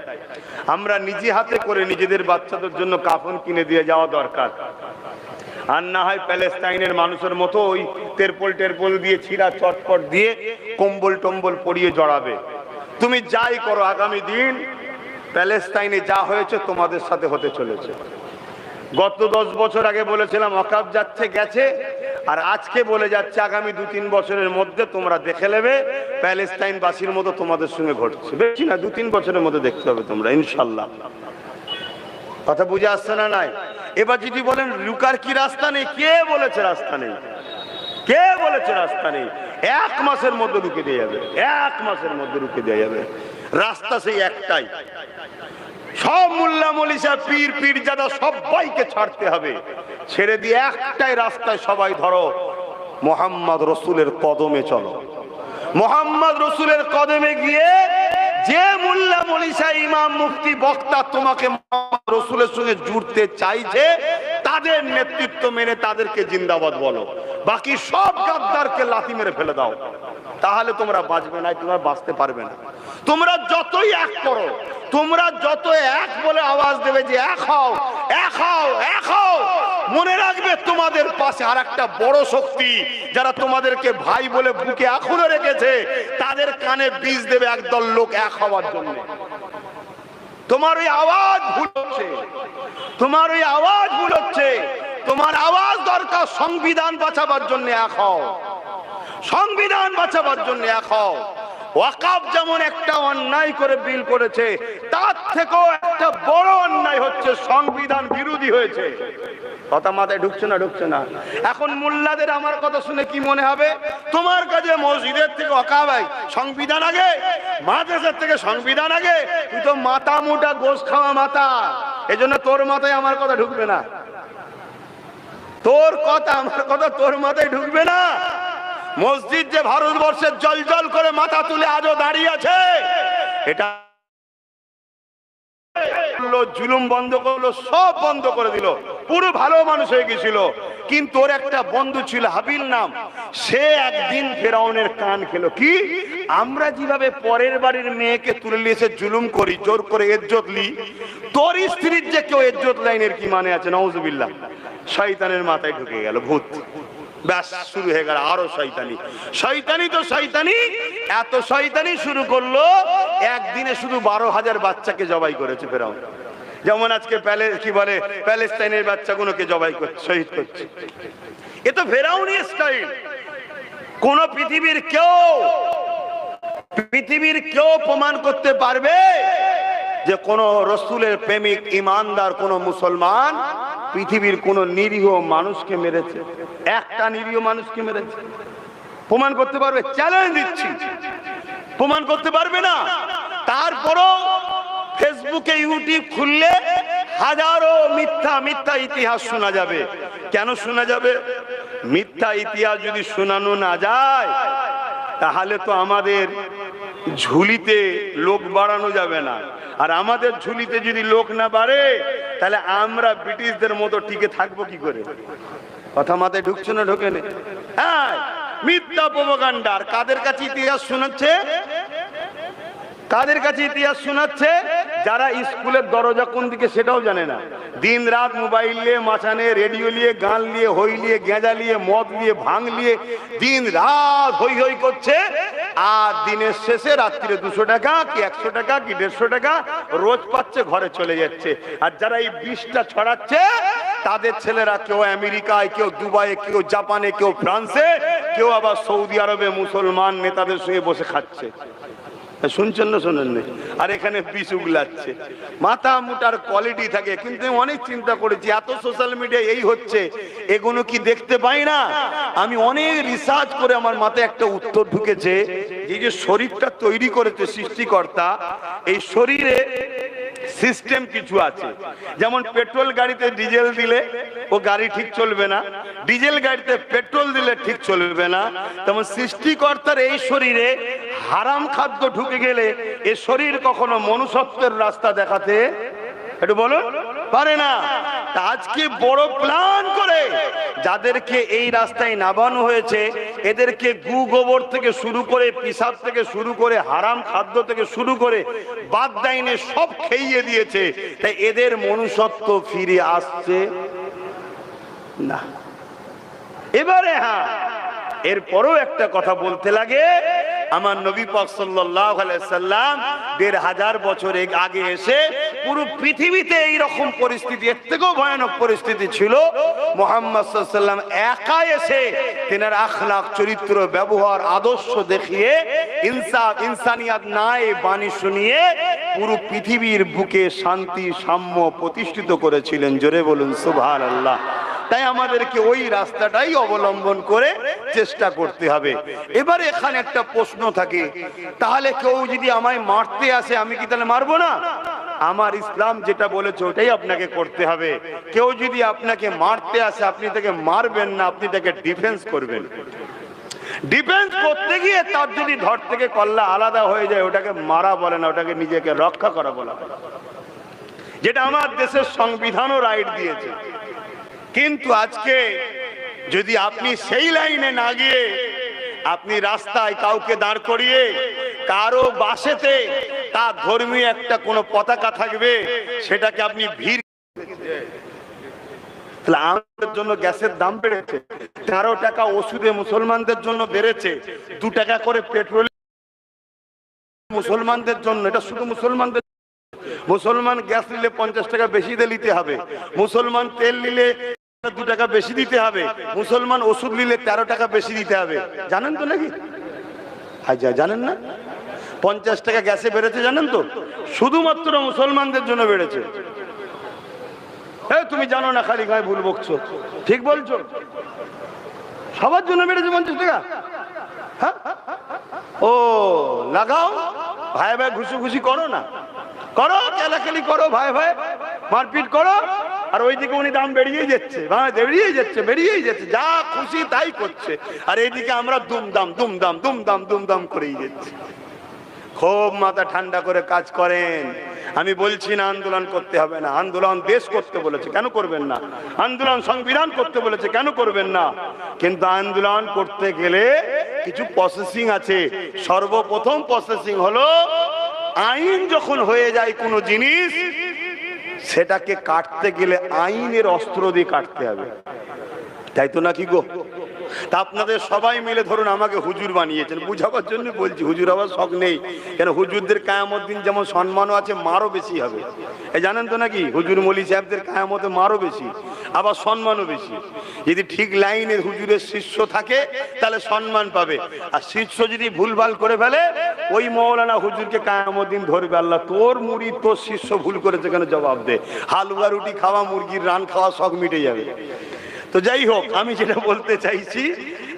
আমরা নিজে হাতে করে নিজেদের বাচ্চাদের জন্য কাফন কিনে দিয়ে যাওয়া দরকার। আর না হয় প্যালেস্টাইনের মানুষের মতো ওই তেরপল দিয়ে ছিঁড়া চটপট দিয়ে কম্বল টম্বল পরিয়ে জড়াবে। তুমি যাই করো, আগামী দিন প্যালেস্টাইনে যা হয়েছে তোমাদের সাথে হতে চলেছে। গত 10 বছর আগে বলেছিলাম ওয়াকাফ যাচ্ছে গেছে, আর আজকে বলে যাচ্ছে আগামী 2-3 বছরের মধ্যে তোমরা দেখে নেবে প্যালেস্টাইনবাসীর মতো তোমাদের সঙ্গে ঘটছে। বেশি না, 2-3 বছরের মধ্যে দেখতে হবে তোমরা, ইনশাল্লাহ। কথা বুঝে আসছে না? নাই। এবার যদি বলেন লুকার কি রাস্তা নেই, কে বলেছে রাস্তা নেই? কে বলেছে রাস্তা নেই? 1 মাসের মধ্যে ঢুকে দিয়ে যাবে, 1 মাসের মধ্যে ঢুকে দিয়ে যাবে। রাস্তা সেই একটাই, সব মোল্লা মলিসা পীর পীরজাদা সবাইকে ছাড়তে হবে, ছেড়ে দিয়ে একটাই রাস্তায় সবাই ধরো, মুহাম্মদ রাসূলের কদমে চলো। মুহাম্মদ রাসূলের কদমে গিয়ে যে মোল্লা মলিসা ইমাম মুফতি বক্তা তোমাকে মুহাম্মদ রাসূলের সঙ্গে জুড়তে চাইছে, তাদের নেতৃত্ব মেনে তাদেরকে জিন্দাবাদ বলো। বাকি সব গাদ্দারকে লাথি মেরে ফেলে দাও, তাহলে তোমরা বাঁচবে না, তোমরা বাঁচতে পারবে না। তোমরা যতই এক করো, তোমরা যত এক বলে আওয়াজ দেবে যে এক হও, এক হও, এক হও, মনে রাখবে তোমাদের পাশে আর একটা বড় শক্তি যারা তোমাদেরকে ভাই বলে বুকে এখনো রেখেছে, তাদের কানে বীজ দেবে একদল লোক এক হওয়ার জন্য। তোমার ওই আওয়াজ ভুল হচ্ছে, তোমার ওই আওয়াজ ভুল হচ্ছে। তোমার আওয়াজ দরকার সংবিধান বাঁচাবার জন্য এক হও, সংবিধান বাঁচাবার জন্য এক হও। ওয়াকাফ যেমন একটা অন্যায় করে বিল করেছে, তার থেকেও একটা বড় অন্যায় হচ্ছে সংবিধান বিরোধী হয়েছে। কথা মাথায় ঢুকছে না? ঢুকছে না। এখন মোল্লাদের আমার কথা শুনে কি মনে হবে? তোমার কাছে মসজিদের থেকে ওয়াকাফ সংবিধান আগে, মাদ্রাসার থেকে সংবিধান আগে। তুই তো মাথা মোটা গোশ খাওয়া মাথা, এজন্য তোর মাথায় আমার কথা ঢুকবে না। তোর কথা আমার কথা তোর মাথায় ঢুকবে না। মসজিদ যে ভারতবর্ষের জল জল করে মাথা তুলে আজও দাঁড়িয়ে আছে, এটা জুলুম বন্ধ করলো, সব বন্ধ করে দিল, পুরো ভালো মানুষ হয়ে গেছিল। কিন্তু ওর একটা বন্ধু ছিল হাবিল নাম, সে একদিন ফেরাউনের কান খেলো। কি আমরা যেভাবে পরের বাড়ির মেয়েকে তুলে নিয়েছে জুলুম করি, জোর করে ইজ্জত লি, তোর স্ত্রীর যে কেউ ইজ্জত লাইনের কি মানে আছে? নাউজুবিল্লাহ। শয়তানের মাথায় ঢুকে গেল ভূত, ব্যাস শুরু হয়ে গেল আরো শয়তানি। শয়তানি তো শয়তানি, এত শয়তানি শুরু করলো, একদিনে শুধু 12,000 বাচ্চাকে জবাই করেছে ফেরাউন। যেমন আজকে প্যালেস্টাইনের বাচ্চাগুলোকে জবাই করছে, শহীদ করছে। এ তো ফেরাউনি স্টাইল। কোন পৃথিবীর কেউ প্রমাণ করতে পারবে যে কোন রসুলের প্রেমিক ইমানদার কোন মুসলমান পৃথিবীর কোন নিরীহ মানুষকে মেরেছে? একটা নিরীহ মানুষকে মেরেছে? প্রমাণ করতে পারবে? চ্যালেঞ্জ দিচ্ছি, প্রমাণ করতে পারবে না। তারপরও ফেসবুকে ইউটিউব খুললে হাজারো মিথ্যা মিথ্যা ইতিহাস শোনা যাবে। কেন শোনা যাবে? মিথ্যা ইতিহাস যদি শোনানো না যায়, তাহলে তো আমাদের ঝুলিতে লোক বাড়ানো যাবে না। আর আমাদের ঝুলিতে যদি লোক না বাড়ে, তাহলে আমরা ব্রিটিশদের মতো টিকে থাকবো কি করে? কথা মাথায় ঢুকছে না? ঢোকে না? হ্যাঁ, মিথ্যা প্রোপাগান্ডা। কাদের কাছে ইতিহাস শোনাচ্ছে? কাদের কাছে ইতিহাস শোনাচ্ছে? যারা স্কুলের দরজা কোন দিকে সেটাও জানে না, দিন রাত মোবাইল নিয়ে, মাচানে রেডিও নিয়ে, গান নিয়ে, হই নিয়ে, গেঁজা নিয়ে, মদ নিয়ে, ভাঙ নিয়ে দিন রাত হই হই করছে। আর দিনের শেষে রাত্রিরে 200 টাকা কি 100 টাকা কি 150 টাকা রোজ পাচ্ছে, ঘরে চলে যাচ্ছে। আর যারা এই বিষটা ছড়াচ্ছে তাদের ছেলেরা কেউ আমেরিকায়, কেউ দুবাইয়ে, কেউ জাপানে, কেউ ফ্রান্সে, কেউ আবার সৌদি আরবে মুসলমান নেতাদের সঙ্গে বসে খাচ্ছে। শুনছেন না শোনেন না? আর এখানে বিষ উগলাচ্ছে, মাথা মুটার কোয়ালিটি থাকে। কিন্তু আমি অনেক চিন্তা করেছি, এত সোশ্যাল মিডিয়া এই হচ্ছে, এগুলো কি দেখতে পাই না? আমি অনেক রিসার্চ করে আমার মাথায় একটা উত্তর ঢুকেছে, যে শরীরটা তৈরি করেছে সৃষ্টিকর্তা, এই শরীরে সিস্টেম কিছু আছে। যেমন পেট্রোল গাড়িতে ডিজেল দিলে ও গাড়ি ঠিক চলবে না, ডিজেল গাড়িতে পেট্রোল দিলে ঠিক চলবে না, তেমন সৃষ্টিকর্তার এই শরীরে হারাম খাদ্য ঢুকে গেলে এ শরীর কখনো মনুষ্যত্বের রাস্তা দেখাতে একটু বলুন পারে না। আজকে বড় প্ল্যান করে যাদেরকে এই রাস্তায় নামানো হয়েছে, এদেরকে গু গোবর থেকে শুরু করে, পিসাব থেকে শুরু করে, হারাম খাদ্য থেকে শুরু করে বাদ দাইনে সব খেয়ে দিয়েছে। তাই এদের মনুষ্যত্ব ফিরে আসছে না। এবারে হ্যাঁ, এরপরও একটা কথা বলতে লাগে, আমার নবী পাক সাল্লাল্লাহু আলাইহি সাল্লাম ১৫০০ বছর আগে এসে পুরো পৃথিবীতে এই রকম পরিস্থিতি, এর থেকেও ভয়ানক পরিস্থিতি ছিল। মুহাম্মদ সাল্লাল্লাহু আলাইহি সাল্লাম একা এসে তেনার আখলাক, চরিত্র, ব্যবহার, আদর্শ দেখিয়ে, ইনসাফ, ইনসানিয়াত নাই বাণী শুনিয়ে পুরো পৃথিবীর বুকে শান্তি, সাম্য প্রতিষ্ঠিত করেছিলেন। জোরে বলুন সুবহানাল্লাহ। তাই আমাদেরকে ওই রাস্তাটাই অবলম্বন করে চেষ্টা করতে হবে। এবার এখানে একটা প্রশ্ন থাকে, তাহলে কেউ যদি আমায় মারতে আসে, আমি কি তাহলে মারবো না? আমার ইসলাম যেটা বলেছে ওটাই আপনাকে করতে হবে। কেউ যদি আপনাকে মারতে আসে, আপনি তাকে মারবেন না, আপনি তাকে ডিফেন্স করবেন। ডিফেন্স করতে গিয়ে তার যদি ধর থেকে কল্লা আলাদা হয়ে যায়, ওটাকে মারা বলে না, ওটাকে নিজেকে রক্ষা করা বলা, যেটা আমার দেশের সংবিধানও রাইট দিয়েছে। কিন্তু আজকে যদি আপনি সেই লাইনে না গিয়ে আপনি রাস্তায় কাউকে দাঁড় করিয়ে, কারো বাসেতে তার ধর্মীয় একটা কোনো পতাকা থাকবে, সেটাকে আপনি ভিড়, তাহলে আমাদের জন্য গ্যাসের দাম বেড়েছে, 13 টাকা ওষুধে মুসলমানদের জন্য বেড়েছে, 2 টাকা করে পেট্রোল মুসলমানদের জন্য, এটা শুধু মুসলমানদের। মুসলমান গ্যাস নিলে 50 টাকা বেশি দিয়ে নিতে হবে, মুসলমান তেল নিলে 2 টাকা বেশি দিতে হবে, মুসলমান ওষুধ নিলে 13 টাকা বেশি দিতে হবে। জানেন তো নাকি? আচ্ছা, জানেন না? 50 টাকা গ্যাসে বেড়েছে, জানেন তো? শুধুমাত্র মুসলমানদের জন্য বেড়েছে। তুমি জানো না, খালি গায়ে ভুল বকছো। ঠিক বলছো, সবার জন্য বেড়েছে 50 টাকা। হ্যাঁ, ও লাগাও, ভাই ভাই ঘুষি করো না, করো, খেলাখেলি করো, ভাই ভাই মারপিট করো, আর ওইদিকে উনি দাম বেরিয়েই যাচ্ছে, বেরিয়েই যাচ্ছে, যা খুশি তাই করছে, আর এইদিকে আমরা দুমদাম করেই যাচ্ছি। খুব মাথা ঠান্ডা করে কাজ করেন। আমি বলছি না আন্দোলন করতে হবে না, আন্দোলন দেশ করতে বলেছে, কেন করবেন না? আন্দোলন সংবিধান করতে বলেছে, কেন করবেন না? কিন্তু আন্দোলন করতে গেলে কিছু প্রসেসিং আছে। সর্বপ্রথম প্রসেসিং হলো, আইন যখন হয়ে যায় কোনো জিনিস, সেটাকে কাটতে গেলে আইনের অস্ত্র দিয়ে কাটতে হবে, তাই তো নাকি গো? তা আপনাদের সবাই মিলে ধরুন আমাকে হুজুর বানিয়েছেন, বুঝাবার জন্য বলছি, হুজুর আবার শখ নেই, কেন হুজুরদের কিয়ামত দিন যেমন সম্মানও আছে, মারও বেশি হবে। এই জানেন তো নাকি? হুজুর মলি সাহেবদের কিয়ামতে মারও বেশি, আবার সম্মানও বেশি। যদি ঠিক লাইনে হুজুরের শিষ্য থাকে তাহলে সম্মান পাবে, আর শিষ্য যদি ভুলভাল করে ফেলে, ওই মৌলানা হুজুরকে কিয়ামত দিন ধরবে আল্লাহ, তোর মুরিদ তোর শিষ্য ভুল করেছে কেন, জবাব দে। হালুয়া রুটি খাওয়া, মুরগির রান খাওয়া শখ মিটে যাবে। তো যাই হোক, আমি যেটা বলতে চাইছি,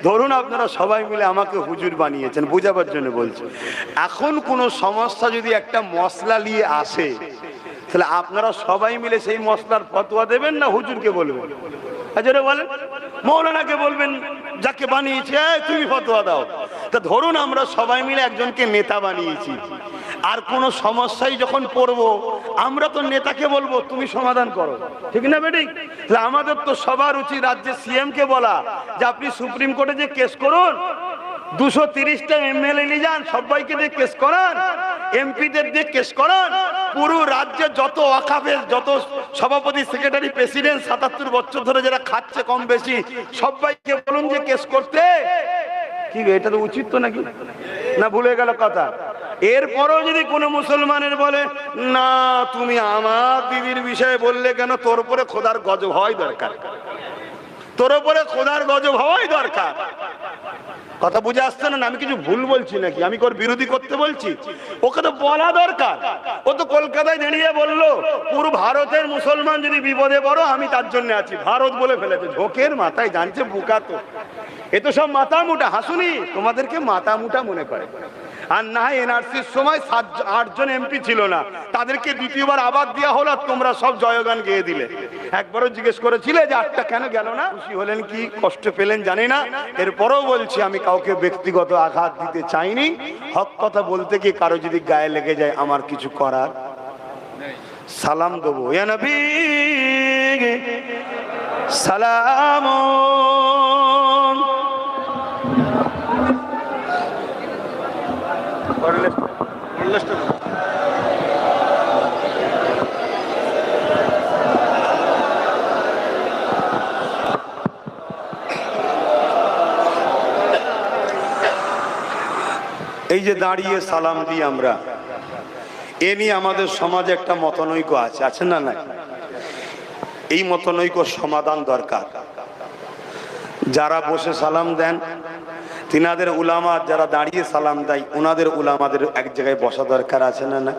ধরুন আপনারা সবাই মিলে আমাকে হুজুর বানিয়েছেন, বোঝাবার জন্য বলছি। এখন কোনো সমস্যা যদি একটা মশলা নিয়ে আসে, তাহলে আপনারা সবাই মিলে সেই মশলার ফতোয়া দেবেন না হুজুরকে বলবেন? আচ্ছা বলেন, মৌলানাকে বলবেন যাকে বানিয়েছে, তুমি ফতোয়া দাও। তা ধরুন আমরা সবাই মিলে একজনকে নেতা বানিয়েছি, আর কোনো সমস্যায় যখন পড়বো, আমরা তো নেতাকে বলবো তুমি সমাধান করো, ঠিক না বেটি? তাহলে আমাদের তো সবার উচিত রাজ্যের সিএম কে বলা যে আপনি সুপ্রিম কোর্টে যে কেস করুন, 230টা এমএলএ নিয়ে যান, সবাইকে দিয়ে কেস করান, এমপিদের দিয়ে কেস করান, পুরো রাজ্যে যত ওয়াকাফের যত সভাপতি সেক্রেটারি প্রেসিডেন্ট ৭৭ বছর ধরে যারা খাচ্ছে কম বেশি সবাইকে বলুন যে কেস করতে। কি এটা তো উচিত তো নাকি? না ভুলে গেল কথা? এরপরেও যদি কোনো মুসলমানের বলে না তুমি আমার দিদির বিষয়ে বললে কেন, তোর উপরে খোদার গজব হওয়াই দরকার, তোর উপরে খোদার গজব হওয়াই দরকার। কথা বুঝে আসছে না? আমি কিছু ভুল বলছি নাকি? আমি ওর বিরোধী করতে বলছি? ওকে তো বলা দরকার। ও তো কলকাতায় দাঁড়িয়ে বললো পুরো ভারতের মুসলমান যদি বিপদে পড়ো আমি তার জন্য আছি। ভারত বলে ফেলেছে, ঝোঁকের মাথায় জানছে বুকা তো। এ তো সব মাথা মুটা। হাসুনি তোমাদেরকে মাথা মুটা মনে করে। আর না এনআরসির সময় 8 জন এমপি ছিল না, তাদেরকে দ্বিতীয়বার আবার দেওয়া হলো, তোমরা সব জয়গান গেয়ে দিলে। একবারও জিজ্ঞেস করেছিলে যে 8টা কেন গেল না? খুশি হলেন কি কষ্ট পেলেন জানি না। এরপরও বলছি আমি কাউকে ব্যক্তিগত আঘাত দিতে চাইনি। হক কথা বলতে গিয়ে কারো যদি গায়ে লেগে যায় আমার কিছু করার। সালাম দেবো ইয়া নবী সালাম। এই যে দাঁড়িয়ে সালাম দিই আমরা, এ নিয়ে আমাদের সমাজে একটা মতনৈক্য আছে না? না, এই মতনৈক্য সমাধান দরকার। যারা বসে সালাম দেন তিনাদের উলামা, যারা দাঁড়িয়ে সালাম দেয় ওনাদের উলামাদের এক জায়গায় বসা দরকার আছে না? না,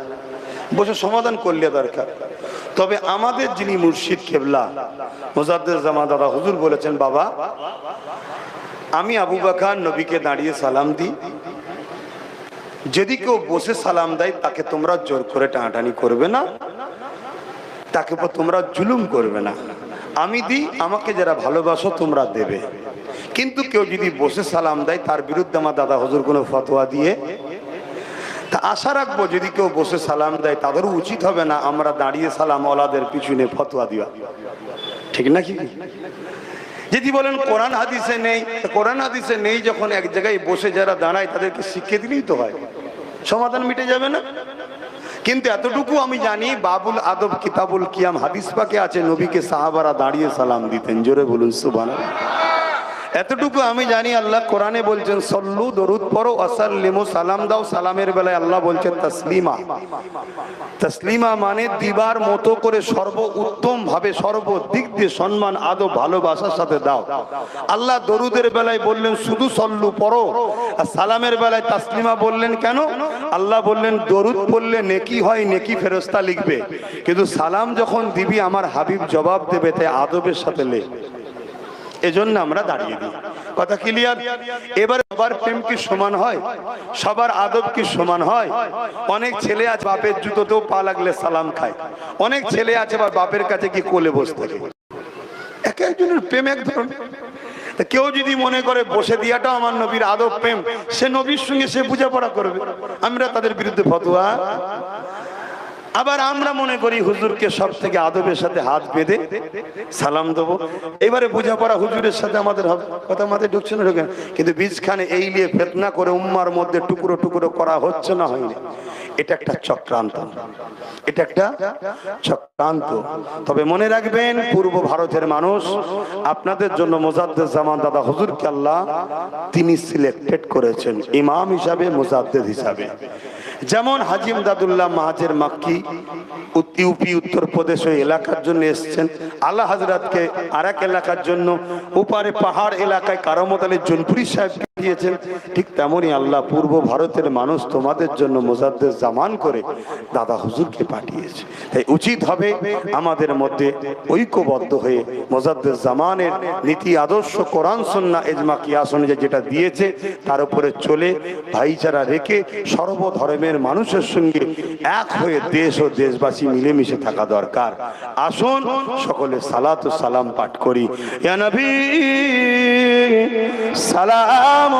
বসে সমাধান করলে দরকার। তবে আমাদের যিনি মুর্শিদ কেবলা মুজাদ্দেদ জামান দাদা হুজুর বলেছেন, বাবা আমি আবু বকর নবীকে দাঁড়িয়ে সালাম দিই, যদি কেউ বসে সালাম দেয় তাকে তোমরা জোর করে টানাটানি করবে না, তাকে তোমরা জুলুম করবে না। আমি দিই, আমাকে যারা ভালোবাসো তোমরা দেবে। কিন্তু কেউ যদি বসে সালাম দেয় তার বিরুদ্ধে আমার দাদা হুজুর কোনো ফতোয়া দিয়ে তা আশা রাখবো যদি কেউ বসে সালাম দেয় তাদেরও উচিত হবে না আমরা দাঁড়িয়ে সালাম ওয়ালাদের পিছনে ফতোয়া দেওয়া। ঠিক নাকি? যদি বলেন কোরআন হাদিসে নেই, কোরআন হাদিসে নেই যখন এক জায়গায় বসে যারা দাঁড়ায় তাদেরকে শিখিয়ে দিলেই তো হয়, সমাধান মিটে যাবে না? কিন্তু এতটুকু আমি জানি বাবুল আদব কিতাবুল কিয়াম হাদিস পাকে আছে নবীকে সাহাবারা দাঁড়িয়ে সালাম দিতেন। জোরে বলুন সুবহানাল্লাহ। এতটুকু আমি জানি আল্লাহ কোরআনে বলছেন সল্লু দরুদ পড়ো ওয়াসাল্লিমু সালাম দাও। সালামের বেলায় আল্লাহ বলছেন তাসলিমা। তাসলিমা মানে দিবার মতো করে সর্ব উত্তম ভাবে সর্বদিক দিয়ে সম্মান আদব ভালোবাসার সাথে দাও। আল্লাহ দরুদের বেলায় বললেন শুধু সল্লু পড়ো, আর সালামের বেলায় তাসলিমা বললেন কেন? আল্লাহ বললেন দরুদ পড়লে নেকি হয়, নেকি ফেরেশতা লিখবে, কিন্তু সালাম যখন দিবি আমার হাবিব জবাব দেবে, তাই আদবের সাথে লে। এজন্য আমরা দাঁড়িয়ে দিই। কথা ক্লিয়ার? এবার সবার প্রেম কি সমান হয়? সবার আদব কি সমান হয়? অনেক ছেলে আছে বাপের জুতোতেও পা লাগলে সালাম খায়, অনেক ছেলে আছে বাপের কাছে কি কোলে বসে থাকে। এক একজনের প্রেম এক ধরনের। কেউ যদি মনে করে বসে দিয়াটাও আমার নবীর আদব প্রেম, সে নবীর সঙ্গে সে বোঝাপড়া করবে, আমরা তাদের বিরুদ্ধে ফতোয়া। আবার আমরা মনে করি হুজুরকে সব থেকে আদবের সাথে হাত বেঁধে সালাম দেবো, এবারে বোঝাপড়া হুজুরের সাথে আমাদের হবে। কথা আমাদের ঢুকছে না? ঢুকে। কিন্তু বীজখানে এই নিয়ে ফেতনা করে উম্মার মধ্যে টুকরো টুকরো করা হচ্ছে না? হয়নি? এটা একটা চক্রান্ত, এটা একটা চক্রান্ত। তবে মনে রাখবেন পূর্ব ভারতের মানুষ আপনাদের জন্য মুজাদ্দেদ জামান দাদা হুজুরকে আল্লাহ তিনি সিলেক্টেড করেছেন ইমাম হিসাবে, মুজাদ্দেদ হিসাবে। যেমন হাজী ইমদাদুল্লাহ মাহাজের মাক্কি ইউপি উত্তরপ্রদেশ ওই এলাকার জন্য এসছেন, আল্লাহ হযরতকে আরেক এলাকার জন্য উপারে পাহাড় এলাকায় কারামত আলী জুনপুরি সাহেবকে দিয়েছেন, ঠিক তেমনি আল্লাহ পূর্ব ভারতের মানুষ তোমাদের জন্য মুজাদ্দেদ জামান করে দাদা হুজুরকে পাঠিয়েছে। তাই উচিত হবে আমাদের মধ্যে ঐক্যবদ্ধ হয়ে মুজাদ্দেদ জামানের নীতি আদর্শ কোরআন সুন্নাহ ইজমা কিয়াস অনুযায়ী যেটা দিয়েছে তার উপরে চলে ভাইচারা রেখে সর্বধর্মের মানুষের সঙ্গে এক হয়ে দেশ ও দেশবাসী মিলেমিশে থাকা দরকার। আসুন সকলে সালাত ও সালাম পাঠ করি। ইয়া নবী সালাম,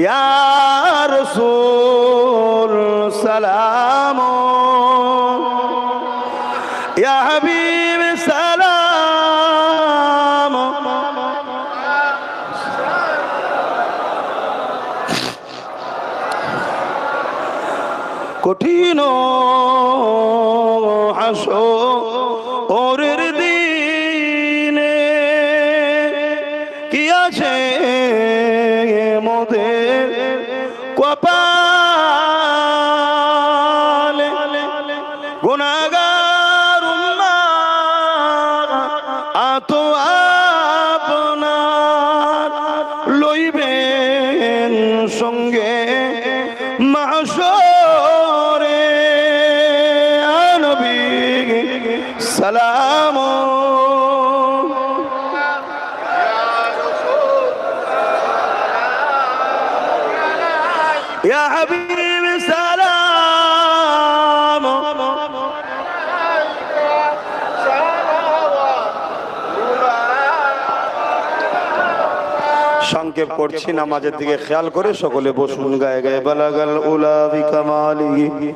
ইয়া রাসূল সালাম, ইয়া হাবিব সালাম। কঠিন হাসরের দিনে কি আছে মোদের কপালে গুনাহগার উম্মাহ আতো আপনার লইবেন সঙ্গে মাহশরে নবী সালাম ইয়া হাবিব সালাম সংক্ষেপ করছি নামাজের দিকে খেয়াল করে সকলে বসুন গায়ে গায়ে বালাগাল উলা বিকামালিহি